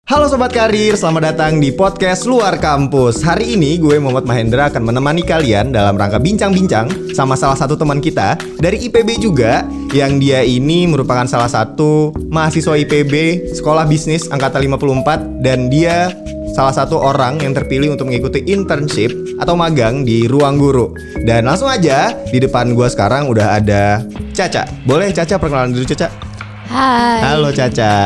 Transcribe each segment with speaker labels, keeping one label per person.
Speaker 1: Halo Sobat Karir, selamat datang di podcast Luar Kampus. Hari ini gue Muhammad Mahendra akan menemani kalian dalam rangka bincang-bincang sama salah satu teman kita dari IPB juga, yang dia ini merupakan salah satu mahasiswa IPB Sekolah Bisnis Angkatan 54, dan dia salah satu orang yang terpilih untuk mengikuti internship atau magang di Ruang Guru. Dan langsung aja, di depan gue sekarang udah ada Caca. Boleh Caca perkenalan dulu, Caca?
Speaker 2: Hai.
Speaker 1: Halo Caca.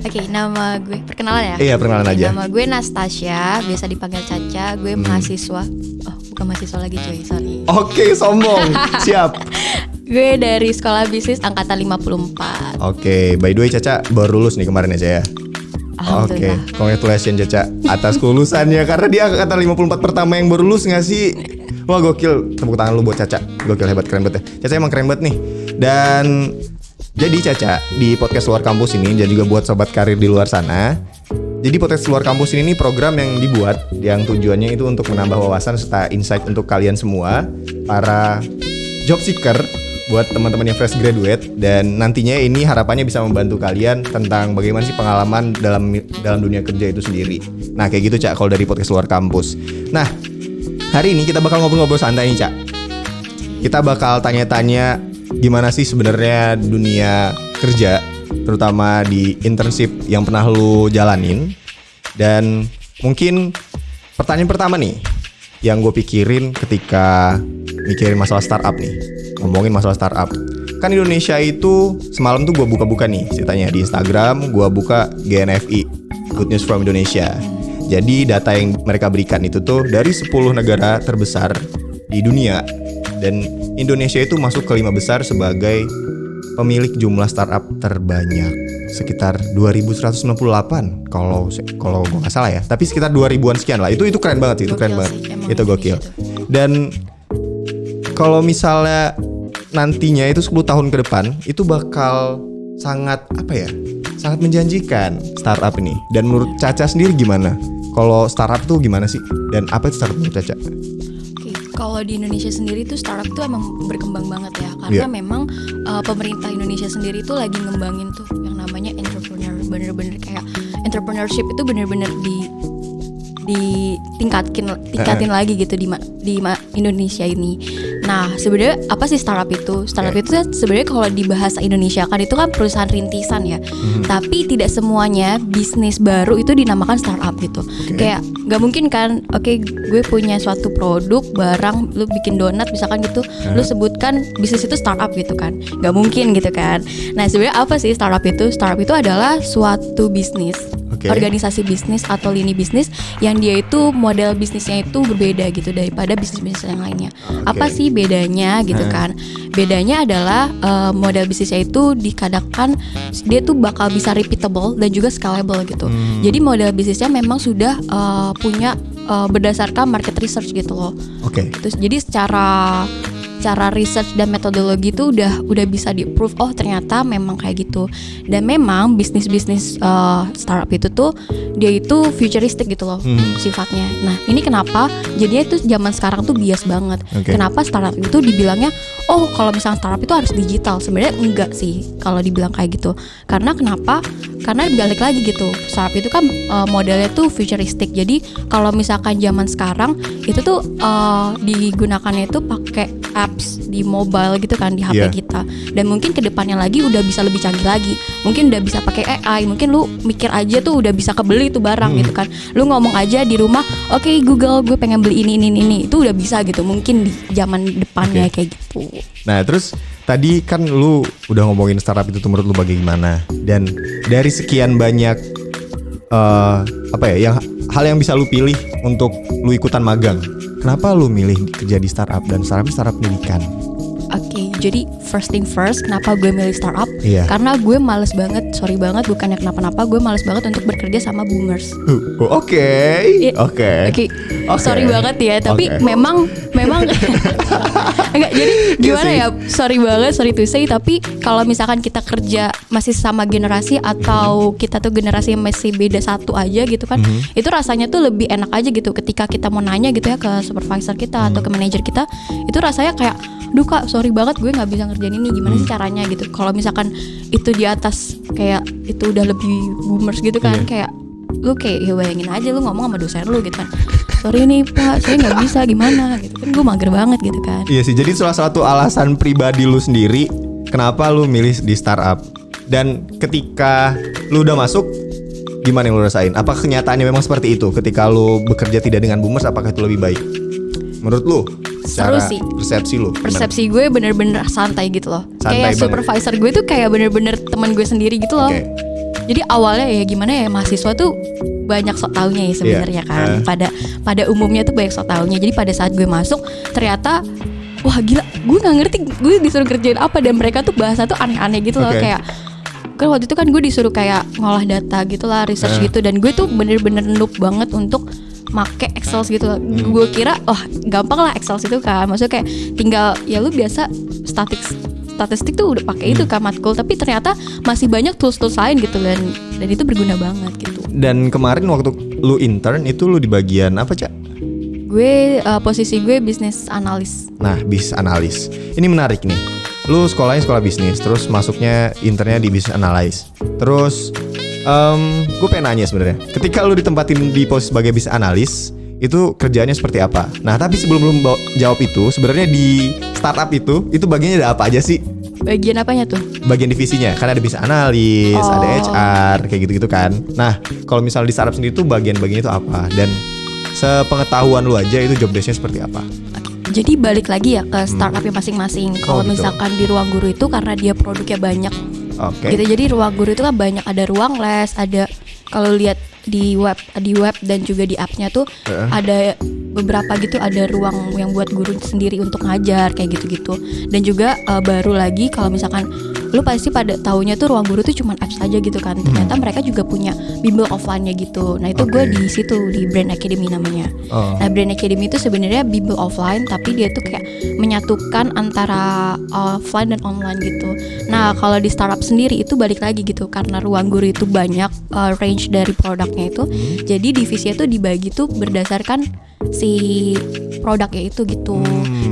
Speaker 2: Oke, nama gue perkenalan ya?
Speaker 1: Iya, perkenalan aja.
Speaker 2: Nama gue Nastasia, biasa dipanggil Caca. Gue mahasiswa. Oh, bukan mahasiswa lagi cuy, sorry.
Speaker 1: Oke, sombong. Siap.
Speaker 2: Gue dari Sekolah Bisnis Angkatan 54.
Speaker 1: Oke, by the way Caca baru lulus nih kemarin aja ya. Oke,
Speaker 2: Alhamdulillah.
Speaker 1: congratulations Caca atas kelulusannya, karena dia angkatan 54 pertama yang baru lulus gak sih? Wah gokil, tepuk tangan lu buat Caca. Gokil, hebat, keren banget ya. Caca emang keren banget nih. Dan jadi Caca, di podcast Luar Kampus ini, dan juga buat sobat karir di luar sana, jadi podcast Luar Kampus ini program yang dibuat, yang tujuannya itu untuk menambah wawasan serta insight untuk kalian semua, para job seeker, buat teman-teman yang fresh graduate. Dan nantinya ini harapannya bisa membantu kalian tentang bagaimana sih pengalaman dalam dunia kerja itu sendiri. Nah kayak gitu Cak, kalau dari podcast Luar Kampus. Nah hari ini kita bakal ngobrol-ngobrol santai nih Cak. Kita bakal tanya-tanya gimana sih sebenarnya dunia kerja, terutama di internship yang pernah lu jalanin. Dan mungkin pertanyaan pertama nih yang gue pikirin ketika mikirin masalah startup nih, ngomongin masalah startup. Kan Indonesia itu semalam tuh gue buka-buka nih ceritanya di Instagram, gue buka GNFI, Good News from Indonesia. Jadi data yang mereka berikan itu tuh dari 10 negara terbesar di dunia, dan Indonesia itu masuk ke 5 besar sebagai pemilik jumlah startup terbanyak, sekitar 2.198 kalau gue nggak salah ya, tapi sekitar 2.000-an sekian lah. Itu keren banget sih, itu keren banget, itu gokil. Dan kalau misalnya nantinya itu 10 tahun ke depan itu bakal sangat sangat menjanjikan startup ini. Dan menurut Caca sendiri gimana? Kalau startup tuh gimana sih? Dan apa itu startup menurut Caca?
Speaker 2: Kalau di Indonesia sendiri tuh startup tuh emang berkembang banget ya, karena memang pemerintah Indonesia sendiri tuh lagi ngembangin tuh yang namanya entrepreneur, bener-bener kayak entrepreneurship itu bener-bener ditingkatin lagi gitu di Indonesia ini. Nah sebenarnya apa sih startup itu? Startup itu sebenarnya kalau di bahasa Indonesia kan itu kan perusahaan rintisan ya. Tapi tidak semuanya bisnis baru itu dinamakan startup gitu. Kayak nggak mungkin kan? Oke, gue punya suatu produk barang, lu bikin donat misalkan gitu, lu sebutkan bisnis itu startup gitu kan? Nggak mungkin gitu kan? Nah sebenarnya apa sih startup itu? Startup itu adalah suatu bisnis. Organisasi bisnis atau lini bisnis yang dia itu model bisnisnya itu berbeda gitu daripada bisnis-bisnis yang lainnya. Apa sih bedanya gitu kan? Bedanya adalah model bisnisnya itu dikadangkan dia tuh bakal bisa repeatable dan juga scalable gitu. Jadi model bisnisnya memang sudah punya berdasarkan market research gitu loh. Terus jadi secara research dan metodologi itu udah bisa di-prove, oh ternyata memang kayak gitu. Dan memang bisnis-bisnis startup itu tuh dia itu futuristic gitu loh sifatnya. Nah ini kenapa jadinya itu zaman sekarang tuh bias banget. Kenapa startup itu dibilangnya oh kalau misalnya startup itu harus digital? Sebenarnya enggak sih kalau dibilang kayak gitu. Karena kenapa? Karena balik lagi gitu, startup itu kan modelnya tuh futuristic. Jadi kalau misalkan zaman sekarang itu tuh digunakannya itu pakai apps di mobile gitu kan, di HP kita. Dan mungkin kedepannya lagi udah bisa lebih canggih lagi. Mungkin udah bisa pakai AI. Mungkin lu mikir aja tuh udah bisa kebeli tuh barang gitu kan. Lu ngomong aja di rumah, oke Google gue pengen beli ini. Itu udah bisa gitu. Mungkin di zaman depannya kayak gitu.
Speaker 1: Nah terus tadi kan lu udah ngomongin startup itu tuh menurut lu bagaimana? Dan dari sekian banyak hal yang bisa lu pilih untuk lu ikutan magang, kenapa lu milih kerja di startup dan startup pendidikan?
Speaker 2: Oke, jadi first thing first, kenapa gue milih startup? Karena gue males banget, sorry banget, bukannya kenapa-napa, gue males banget untuk bekerja sama boomers.
Speaker 1: Oke.
Speaker 2: Sorry banget ya, tapi memang enggak, jadi gimana ya? Sorry to say, tapi kalau misalkan kita kerja masih sama generasi atau kita tuh generasi yang masih beda satu aja gitu kan, itu rasanya tuh lebih enak aja gitu ketika kita mau nanya gitu ya ke supervisor kita atau ke manajer kita, itu rasanya kayak duh kak sorry banget gue nggak bisa ngerjain ini, gimana sih caranya gitu. Kalau misalkan itu di atas kayak itu udah lebih boomers gitu kan, kayak lu kayak ya bayangin aja lu ngomong sama dosen lu gitu kan, sorry nih Pak, saya nggak bisa gimana gitu kan, gue mager banget gitu kan.
Speaker 1: Iya sih, jadi salah satu alasan pribadi lu sendiri kenapa lu milih di startup. Dan ketika lu udah masuk, gimana yang lu rasain? Apakah kenyataannya memang seperti itu? Ketika lu bekerja tidak dengan boomers, apakah itu lebih baik? Menurut lu?
Speaker 2: Seru
Speaker 1: Secara
Speaker 2: sih.
Speaker 1: persepsi lu? Gimana?
Speaker 2: Persepsi gue bener-bener santai gitu loh.
Speaker 1: Santai
Speaker 2: Kayak
Speaker 1: banget.
Speaker 2: supervisor gue tuh kayak bener-bener teman gue sendiri gitu loh.
Speaker 1: Oke.
Speaker 2: Jadi awalnya ya gimana ya, mahasiswa tuh banyak sok taunya ya sebenarnya kan. Pada umumnya tuh banyak sok taunya. Jadi pada saat gue masuk ternyata wah gila, gue nggak ngerti gue disuruh kerjain apa, dan mereka tuh bahasa tuh aneh-aneh gitu loh.
Speaker 1: Oke.
Speaker 2: Kayak kan waktu itu kan gue disuruh kayak ngolah data gitu lah, research gitu, dan gue tuh bener-bener noob banget untuk make Excel gitu. Gue kira gampang lah Excel itu kan, maksudnya kayak tinggal ya lu biasa statistik tuh udah pakai itu kan matkul, tapi ternyata masih banyak tools-tools lain gitu, dan itu berguna banget gitu.
Speaker 1: Dan kemarin waktu lu intern itu lu di bagian apa, Cak?
Speaker 2: Gue posisi gue bisnis analis.
Speaker 1: Nah, bisnis analis. Ini menarik nih. Lu sekolahnya sekolah bisnis, terus masuknya internnya di bisnis analis. Terus gue pengen nanya sebenarnya, ketika lu ditempatin di posisi sebagai bisnis analis, itu kerjaannya seperti apa? Nah, tapi sebelum lu jawab itu, sebenarnya di startup itu bagiannya ada apa aja sih?
Speaker 2: Bagian apanya tuh?
Speaker 1: Bagian divisinya, kan ada bisnis analis, ada HR, kayak gitu-gitu kan. Nah, kalau misalnya di startup sendiri tuh bagian-bagian itu apa? Dan sepengetahuan lu aja itu job desk-nya seperti apa?
Speaker 2: Jadi balik lagi ya ke startupnya masing-masing. Kalau
Speaker 1: gitu.
Speaker 2: Misalkan di Ruang Guru itu karena dia produknya banyak,
Speaker 1: Oke.
Speaker 2: gitu. Jadi Ruang Guru itu kan banyak, ada ruang les, ada kalau lihat di web dan juga di app-nya tuh ada beberapa gitu, ada ruang yang buat guru sendiri untuk ngajar kayak gitu-gitu. Dan juga baru lagi kalau misalkan lu pasti pada taunya tuh Ruang Guru tuh cuman apps aja gitu kan. Ternyata mereka juga punya bimbel offline-nya gitu. Nah, itu gue di situ di Brand Academy namanya. Nah, Brand Academy itu sebenarnya bimbel offline, tapi dia tuh kayak menyatukan antara offline dan online gitu. Nah, kalau di startup sendiri itu balik lagi gitu, karena Ruang Guru itu banyak range dari produknya itu. Jadi divisinya tuh dibagi tuh berdasarkan si produknya itu gitu.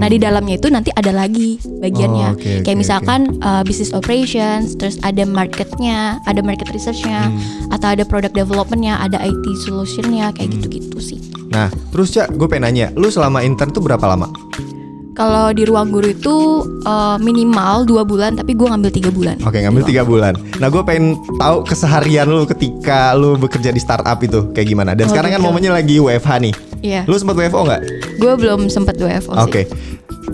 Speaker 2: Nah, di dalamnya itu nanti ada lagi bagiannya. Kayak misalkan business operations, terus ada marketnya, ada market researchnya, atau ada product developmentnya, ada IT solutionnya, kayak gitu-gitu sih.
Speaker 1: Nah, terus Cak, gue pengen nanya, lu selama intern tuh berapa lama?
Speaker 2: Kalau di Ruang Guru itu minimal 2 bulan, tapi gue ngambil 3 bulan.
Speaker 1: Oke, ngambil 3 bulan. Nah, gue pengen tahu keseharian lu ketika lu bekerja di startup itu kayak gimana. Dan sekarang kan momennya lagi WFH nih.
Speaker 2: Iya.
Speaker 1: Lu sempat WFO nggak?
Speaker 2: Gue belum sempat WFO sih.
Speaker 1: Oke.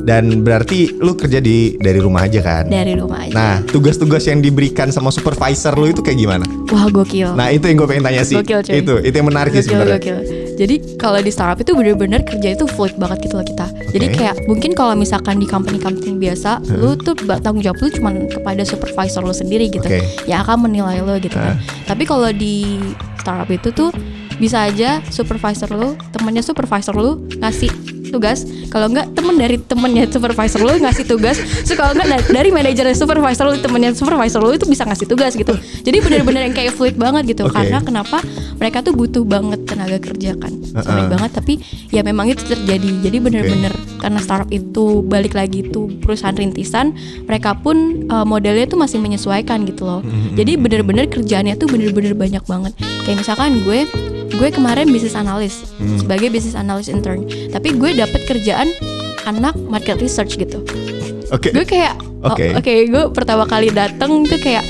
Speaker 1: Dan berarti lu kerja dari rumah aja kan?
Speaker 2: Dari rumah aja.
Speaker 1: Nah, tugas-tugas yang diberikan sama supervisor lu itu kayak gimana?
Speaker 2: Wah, gokil.
Speaker 1: Nah, itu yang gue pengen tanya sih.
Speaker 2: Gokil, cuy.
Speaker 1: Itu yang menarik sih sebenarnya.
Speaker 2: Gokil. Jadi kalau di startup itu bener-bener kerja itu fluid banget gitu loh kita. Jadi kayak mungkin kalau misalkan di company biasa, lu tuh tanggung jawab lu cuma kepada supervisor lu sendiri gitu, yang akan menilai lu gitu kan. Tapi kalau di startup itu tuh bisa aja supervisor lu, temennya supervisor lu ngasih tugas, kalau enggak temennya supervisor lu ngasih tugas, so kalau enggak dari manajernya supervisor lu, temennya supervisor lu itu bisa ngasih tugas gitu. Jadi benar-benar yang kayak fluid banget gitu. Karena kenapa mereka tuh butuh banget tenaga kerja kan, sorry banget, tapi ya memang itu terjadi. Jadi benar-benar karena startup itu balik lagi itu perusahaan rintisan, mereka pun modelnya tuh masih menyesuaikan gitu loh. Jadi benar-benar kerjaannya tuh benar-benar banyak banget. Kayak misalkan gue kemarin bisnis analis sebagai bisnis analis intern, tapi gue dapet kerjaan anak market research gitu. Gue kayak gue pertama kali dateng tuh kayak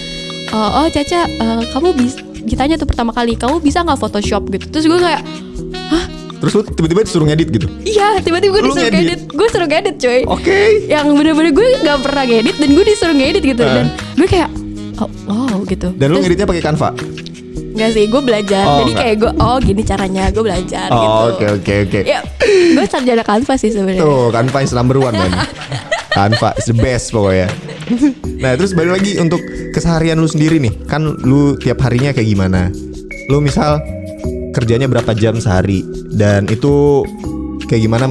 Speaker 2: Caca, kamu bisa, ditanya tuh pertama kali, kamu bisa nggak Photoshop gitu. Terus gue kayak
Speaker 1: terus lu tiba-tiba disuruh ngedit gitu?
Speaker 2: Iya, tiba-tiba gue disuruh ngedit. Gue suruh ngedit coy. Yang bener-bener gue nggak pernah ngedit dan gue disuruh ngedit gitu. Dan gue kayak wow gitu.
Speaker 1: Dan lu ngeditnya pakai Canva?
Speaker 2: Enggak sih, gue belajar. Jadi kayak gue gini caranya, gue belajar gitu.
Speaker 1: Oke.
Speaker 2: Ya, gue sarjana Canva sih sebenarnya.
Speaker 1: Tuh, Canva is number 1 man. Canva is the best pokoknya. Nah, terus balik lagi untuk keseharian lu sendiri nih. Kan lu tiap harinya kayak gimana? Lu misal kerjanya berapa jam sehari, dan itu kayak gimana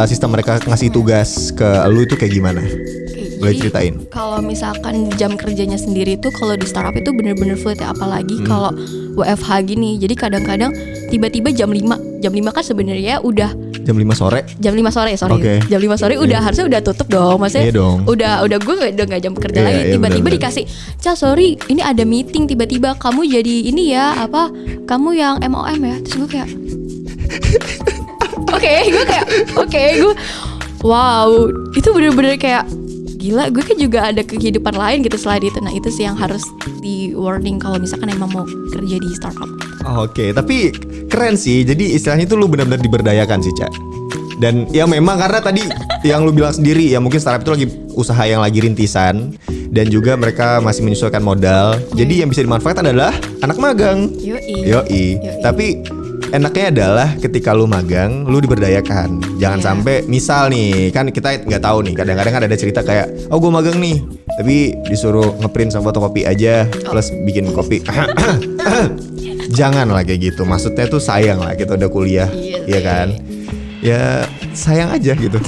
Speaker 1: sistem mereka ngasih tugas ke lu itu kayak gimana? Boleh ceritain? Kalau
Speaker 2: misalkan jam kerjanya sendiri tuh kalau di startup itu bener-bener fluid ya, apalagi kalau WFH gini. Jadi kadang-kadang tiba-tiba jam 5 kan sebenarnya udah
Speaker 1: Jam 5 sore?
Speaker 2: Jam 5 sore, sorry.
Speaker 1: Oke.
Speaker 2: Jam 5 sore udah harusnya udah tutup dong. Maksudnya
Speaker 1: Iya dong.
Speaker 2: udah gue udah jam kerja
Speaker 1: Iya,
Speaker 2: lagi.
Speaker 1: iya,
Speaker 2: Tiba-tiba
Speaker 1: benar-benar.
Speaker 2: dikasih, "Ca, sorry, ini ada meeting tiba-tiba kamu jadi ini ya, apa? Kamu yang MOM ya." Terus gue kayak Oke, gue wow, itu bener-bener kayak gila, gue kan juga ada kehidupan lain gitu selain itu. Nah, itu sih yang harus di warning kalau misalkan emang mau kerja di startup.
Speaker 1: Oke, tapi keren sih. Jadi istilahnya itu lu benar-benar diberdayakan sih, Cak. Dan ya memang karena tadi yang lu bilang sendiri ya, mungkin startup itu lagi usaha yang lagi rintisan dan juga mereka masih menyesuaikan modal. Jadi yang bisa dimanfaatkan adalah anak magang. Yoi. Tapi enaknya adalah ketika lu magang, lu diberdayakan. Jangan sampai misal nih, kan kita nggak tahu nih. Kadang-kadang kan ada cerita kayak, oh gue magang nih, tapi disuruh ngeprint sama fotokopi aja, plus bikin kopi. Jangan lah kayak gitu. Maksudnya tuh sayang lah kita udah kuliah, iya kan? Ya sayang aja gitu.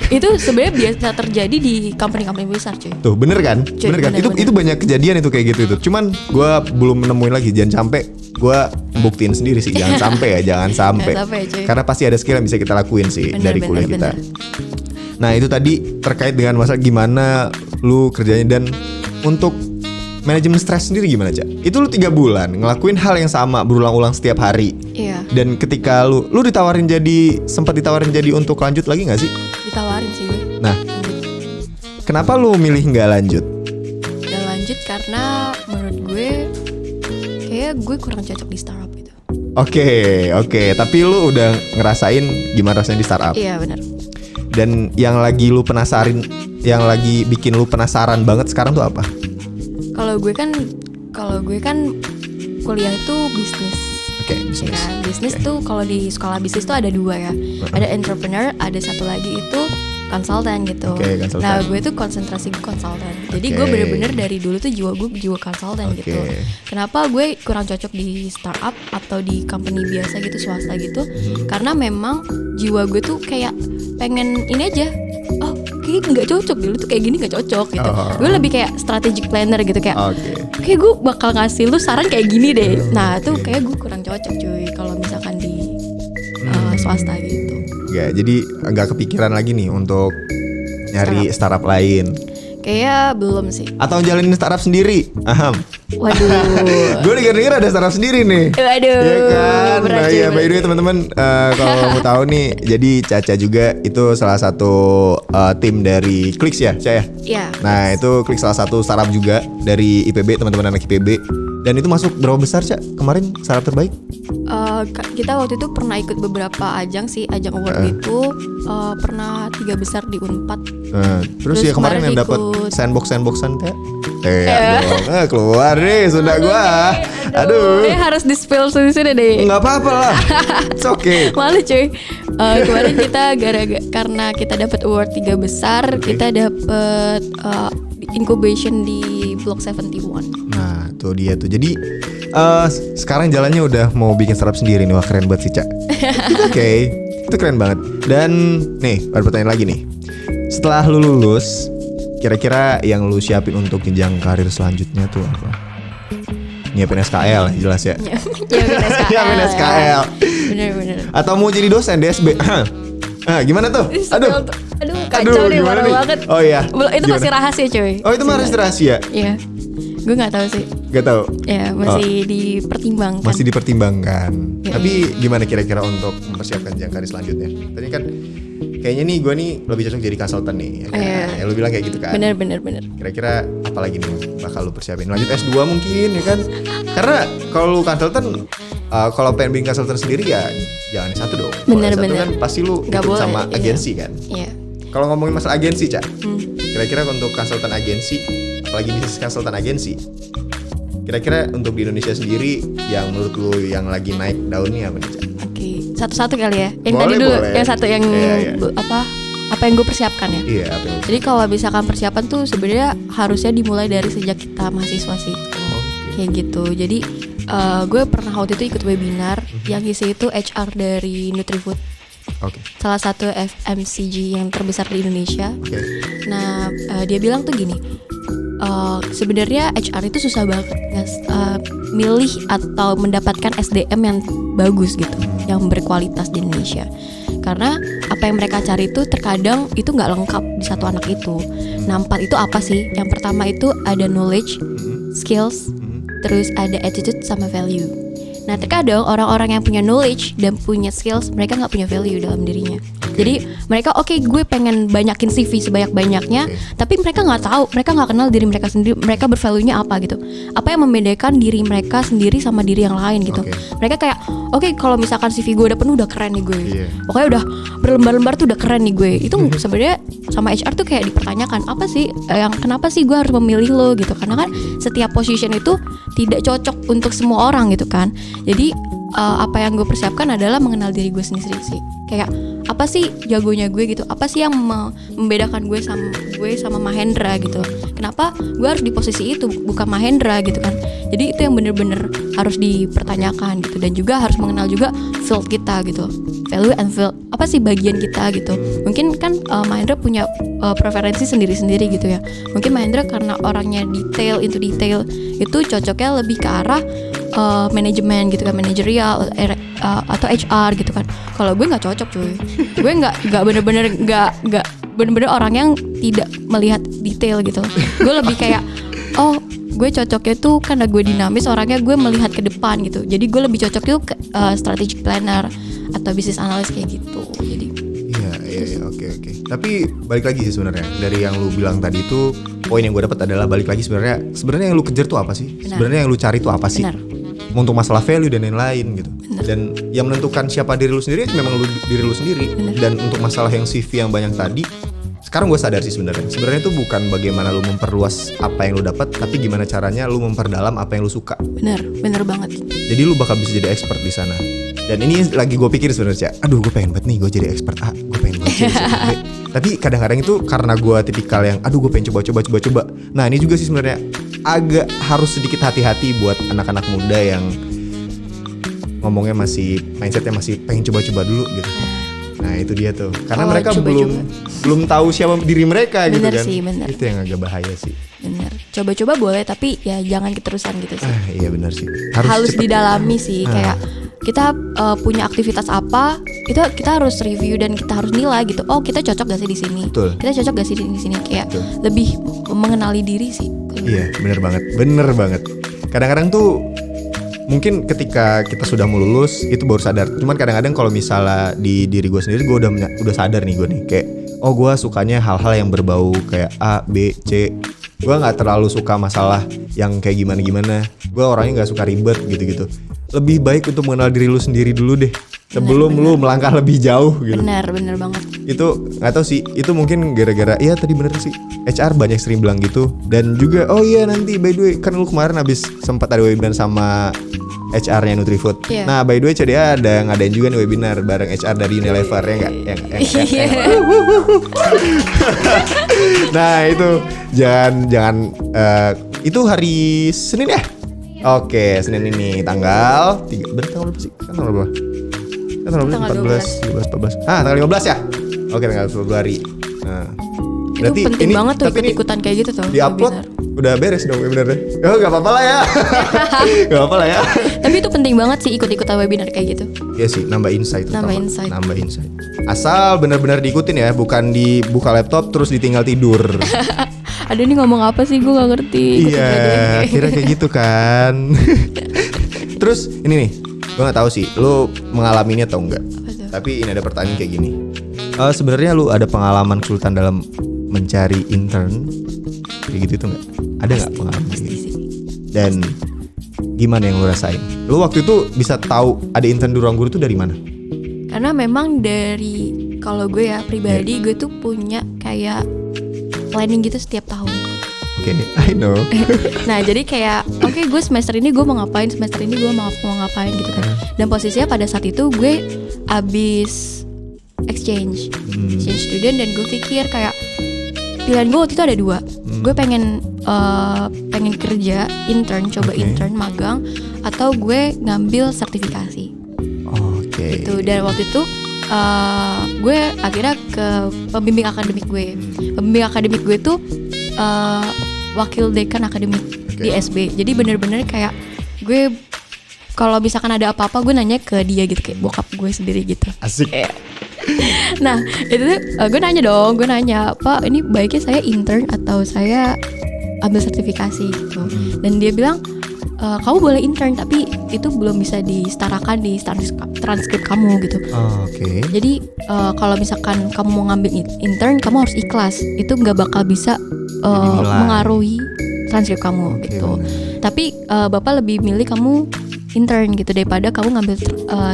Speaker 2: Itu sebenarnya biasa terjadi di company-company besar, cuy.
Speaker 1: Tuh bener kan? Bener kan?
Speaker 2: bener.
Speaker 1: Itu banyak kejadian itu kayak gitu itu. Cuman gue belum nemuin lagi. Jangan sampai gue buktiin sendiri sih. Jangan sampai ya, jangan sampai.
Speaker 2: Cuy.
Speaker 1: Karena pasti ada skill yang bisa kita lakuin sih dari kuliah kita. Nah itu tadi terkait dengan masalah gimana lu kerjanya dan untuk manajemen stres sendiri gimana, Cak? Itu lu 3 bulan ngelakuin hal yang sama berulang-ulang setiap hari.
Speaker 2: Iya.
Speaker 1: Dan ketika lu sempat ditawarin jadi untuk lanjut lagi nggak sih?
Speaker 2: Ditawarin sih gue.
Speaker 1: Nah, kenapa lu milih nggak lanjut?
Speaker 2: Gak lanjut karena menurut gue kayak gue kurang cocok di startup gitu.
Speaker 1: Oke. Tapi lu udah ngerasain gimana rasanya di startup?
Speaker 2: Iya benar.
Speaker 1: Dan yang lagi bikin lu penasaran banget sekarang tuh apa?
Speaker 2: Kalau gue kan kuliah itu bisnis.
Speaker 1: Oke, bisnis.
Speaker 2: Ya, bisnis tuh kalau di sekolah bisnis tuh ada 2 ya. Ada entrepreneur, ada satu lagi itu konsultan gitu.
Speaker 1: Oke, konsultan.
Speaker 2: Nah, gue tuh konsentrasi konsultan. Jadi gue bener-bener dari dulu tuh jiwa konsultan gitu. Kenapa gue kurang cocok di startup atau di company biasa gitu, swasta gitu? Karena memang jiwa gue tuh kayak pengen ini aja. Oh, kayak nggak cocok dulu tuh kayak gini nggak cocok gitu. Gue lebih kayak strategic planner gitu kayak. Kayak gue bakal ngasih lu saran kayak gini deh. Nah, tuh kayak gue kurang cocok cuy kalau misalkan di swasta gitu.
Speaker 1: Ya, jadi nggak kepikiran lagi nih untuk nyari startup lain.
Speaker 2: Kayaknya belum sih.
Speaker 1: Atau jalanin startup sendiri. Aham.
Speaker 2: Waduh.
Speaker 1: Gue denger ada startup sendiri nih.
Speaker 2: Waduh.
Speaker 1: Ya kan.
Speaker 2: Berat,
Speaker 1: Nah
Speaker 2: cuy,
Speaker 1: ya by the way teman-teman, kalau mau tahu nih, jadi Caca juga itu salah satu tim dari Clicks ya, Caca ya.
Speaker 2: Iya.
Speaker 1: Nah itu Clicks salah satu startup juga dari IPB, teman-teman anak IPB. Dan itu masuk berapa besar, Cak? Kemarin startup terbaik?
Speaker 2: Kita waktu itu pernah ikut beberapa ajang sih, ajang award itu pernah 3 besar di Unpad.
Speaker 1: Terus ya kemarin yang dapat sandboxan teh. Dong, keluar nih Sunda gua. Aduh.
Speaker 2: Harus di spill sini deh.
Speaker 1: Nggak apa-apa lah. It's okay.
Speaker 2: Malu cuy. Kemarin kita karena kita dapat award 3 besar, kita dapat incubation di Block 71.
Speaker 1: Nah, tuh dia tuh. Jadi sekarang jalannya udah mau bikin startup sendiri nih. Wah, keren banget sih, Cak. Oke. Itu keren banget. Dan nih, ada pertanyaan lagi nih. Setelah lu lulus, kira-kira yang lu siapin untuk jenjang karir selanjutnya tuh apa? Nyiapin SKL jelas ya. Nyiapin SKL.
Speaker 2: Bener.
Speaker 1: Atau mau jadi dosen DSB. Gimana tuh? Aduh
Speaker 2: kacau nih, parah banget.
Speaker 1: Oh iya.
Speaker 2: Itu
Speaker 1: Gimana?
Speaker 2: masih rahasia cuy.
Speaker 1: Oh itu masih rahasia?
Speaker 2: Iya. Gue nggak tahu sih.
Speaker 1: Gak tahu.
Speaker 2: Ya masih dipertimbangkan.
Speaker 1: Masih dipertimbangkan.
Speaker 2: Ya,
Speaker 1: Tapi gimana kira-kira untuk mempersiapkan jenjang karir selanjutnya? Tadi kan kayaknya nih gue nih lebih cocok jadi konsultan nih. Ya kan? Ya, lu bilang kayak gitu kan.
Speaker 2: Bener.
Speaker 1: Kira-kira apa lagi nih bakal lu persiapin? Lanjut S2 mungkin ya kan? Karena kalau lu konsultan, kalau pengen bikin konsultan sendiri ya jangan S1 dong.
Speaker 2: Bener.
Speaker 1: Kan pasti lu
Speaker 2: Gak
Speaker 1: ikut
Speaker 2: boleh,
Speaker 1: sama
Speaker 2: iya.
Speaker 1: agensi kan.
Speaker 2: Iya.
Speaker 1: Kalau ngomongin masalah agensi, Cak, kira-kira untuk konsultan agensi, apalagi bisnis konsultan agensi, kira-kira untuk di Indonesia sendiri yang menurut lu yang lagi naik daunnya apa nih, Cak?
Speaker 2: Oke, satu-satu kali ya. Yang
Speaker 1: Boleh,
Speaker 2: tadi dulu,
Speaker 1: boleh.
Speaker 2: yang satu yang
Speaker 1: Iya.
Speaker 2: apa yang gue persiapkan ya.
Speaker 1: Iya, apa yang
Speaker 2: Jadi kalau misalkan persiapan tuh sebenarnya harusnya dimulai dari sejak kita mahasiswa sih. Kayak gitu. Jadi gue pernah waktu itu ikut webinar yang isi itu HR dari Nutrifood.
Speaker 1: Oke.
Speaker 2: Salah satu FMCG yang terbesar di Indonesia.
Speaker 1: Oke.
Speaker 2: Nah, dia bilang tuh gini, sebenarnya HR itu susah banget milih atau mendapatkan SDM yang bagus gitu, yang berkualitas di Indonesia. karena apa yang mereka cari itu terkadang itu nggak lengkap di satu anak itu. Nah 4 itu apa sih? Yang pertama itu ada knowledge, skills, terus ada attitude sama value. Nah terkadang orang-orang yang punya knowledge dan punya skills, mereka nggak punya value dalam dirinya. Jadi mereka gue pengen banyakin CV sebanyak-banyaknya, tapi mereka nggak tahu, mereka nggak kenal diri mereka sendiri, mereka bervalue-nya apa gitu. Apa yang membedakan diri mereka sendiri sama diri yang lain gitu. Mereka kayak kalau misalkan CV gue udah penuh, udah keren nih gue. Pokoknya udah berlembar-lembar tuh udah keren nih gue. Itu sebenarnya sama HR tuh kayak dipertanyakan, apa sih yang kenapa sih gue harus memilih lo gitu. Karena kan setiap position itu tidak cocok untuk semua orang gitu kan. Jadi apa yang gue persiapkan adalah mengenal diri gue sendiri sih. Kayak apa sih jagonya gue gitu, apa sih yang membedakan gue sama Mahendra gitu. Kenapa gue harus di posisi itu bukan Mahendra gitu kan. Jadi itu yang bener-bener harus dipertanyakan gitu. Dan juga harus mengenal juga field kita gitu, value and field, apa sih bagian kita gitu. Mungkin kan Mahendra punya preferensi sendiri-sendiri gitu ya. Mungkin Mahendra karena orangnya detail itu cocoknya lebih ke arah manajemen gitu kan, manajerial atau HR gitu kan. Kalau gue nggak cocok cuy. Gue nggak bener-bener orang yang tidak melihat detail gitu. Gue lebih kayak gue cocoknya tuh karena gue dinamis orangnya, gue melihat ke depan gitu. Jadi gue lebih cocok tuh ke strategic planner atau business analyst kayak gitu. Jadi
Speaker 1: Iya, oke. Tapi balik lagi sih sebenarnya dari yang lu bilang tadi itu, poin yang gue dapat adalah balik lagi sebenarnya yang lu kejar tuh apa sih? Sebenarnya yang lu cari tuh apa sih? Untuk masalah value dan lain-lain gitu. Dan yang menentukan siapa diri lu sendiri memang diri lu sendiri. Dan untuk masalah yang CV yang banyak tadi, sekarang gue sadar sih sebenarnya itu bukan bagaimana lu memperluas apa yang lu dapat, tapi gimana caranya lu memperdalam apa yang lu suka.
Speaker 2: Bener banget.
Speaker 1: Jadi lu bakal bisa jadi expert di sana. Dan ini lagi gue pikir sebenarnya, aduh gue pengen banget nih gue jadi expert A, gue pengen banget jadi expert B. Tapi kadang-kadang itu karena gue tipikal yang aduh gue pengen coba. Nah ini juga sih sebenarnya agak harus sedikit hati-hati buat anak-anak muda yang ngomongnya mindsetnya masih pengen coba-coba dulu gitu. Nah itu dia tuh, karena mereka belum tahu siapa diri mereka gitu kan.
Speaker 2: Bener.
Speaker 1: Itu yang agak bahaya sih.
Speaker 2: Bener. Coba-coba boleh, tapi ya jangan keterusan gitu sih.
Speaker 1: Iya benar sih.
Speaker 2: Harus didalami sih. Kayak kita punya aktivitas apa, itu kita harus review dan kita harus nilai gitu. Oh kita cocok gak sih di sini?
Speaker 1: Betul.
Speaker 2: Kita cocok gak sih di sini? Kayak lebih mengenali diri sih.
Speaker 1: Iya benar banget. Kadang-kadang tuh mungkin ketika kita sudah mau lulus itu baru sadar. Cuman kadang-kadang kalau misalnya di diri gue sendiri, gue udah sadar nih gue nih kayak gue sukanya hal-hal yang berbau kayak A, B, C. Gue nggak terlalu suka masalah yang kayak gimana. Gue orangnya nggak suka ribet gitu. Lebih baik untuk mengenal diri lu sendiri dulu deh sebelum lu melangkah lebih jauh gitu.
Speaker 2: Bener banget.
Speaker 1: Itu nggak tahu sih, itu mungkin gara-gara tadi bener sih HR banyak sering bilang gitu. Dan juga nanti by the way kan lu kemarin habis sempat ada webinar sama HR-nya Nutrifood. Nah by the way CDA ada ngadain juga nih webinar bareng HR dari Unilever ya nggak? Nah itu jangan itu hari Senin ya? Oke, Senin ini tanggal 3, tanggal berapa sih? Tanggal berapa? Tanggal 14. Tanggal 15 ya? Oke, tanggal Februari. Nah,
Speaker 2: itu penting banget tuh ikut-ikutan kayak gitu tuh.
Speaker 1: Di-upload udah beres dong webinarnya. Gak apa-apa lah ya.
Speaker 2: Tapi itu penting banget sih ikut-ikutan webinar kayak gitu.
Speaker 1: Iya sih, nambah insight.
Speaker 2: Nambah insight.
Speaker 1: Asal benar-benar diikutin ya, bukan dibuka laptop terus ditinggal tidur.
Speaker 2: Ada nih ngomong apa sih, gue gak ngerti.
Speaker 1: Iya, kira kayak gitu kan. Terus ini nih, gue gak tahu sih lu mengalaminya atau enggak. Tapi ini ada pertanyaan kayak gini. Sebenarnya lu ada pengalaman kesulitan dalam mencari intern kayak gitu itu enggak? Ada enggak pengalaman
Speaker 2: pasti
Speaker 1: gitu?
Speaker 2: Sih.
Speaker 1: Dan gimana yang lu rasain? Lu waktu itu bisa tahu ada intern di Ruang Guru itu dari mana?
Speaker 2: Karena memang dari kalau gue ya pribadi, gue tuh punya kayak planning gitu setiap tahun.
Speaker 1: Oke, I know.
Speaker 2: Nah jadi kayak gue semester ini gue mau ngapain, semester ini gue mau ngapain gitu kan. Dan posisinya pada saat itu gue abis exchange student, dan gue pikir kayak pilihan gue waktu itu ada 2. Gue pengen kerja intern, intern magang, atau gue ngambil sertifikasi. Gitu. Dan waktu itu gue akhirnya ke pembimbing akademik gue. Pembimbing akademik gue tuh wakil dekan akademik di SB. Jadi bener-bener kayak gue kalau misalkan ada apa-apa gue nanya ke dia gitu, kayak bokap gue sendiri gitu.
Speaker 1: Asik.
Speaker 2: Nah itu tuh gue nanya Pak ini baiknya saya intern atau saya ambil sertifikasi gitu. Dan dia bilang kamu boleh intern tapi itu belum bisa disetarakan di transkrip kamu gitu.
Speaker 1: Oke.
Speaker 2: Jadi kalau misalkan kamu mau ngambil intern kamu harus ikhlas. Itu nggak bakal bisa mengaruhi transkrip kamu gitu.
Speaker 1: Bener.
Speaker 2: Tapi Bapak lebih milih kamu intern gitu daripada kamu ngambil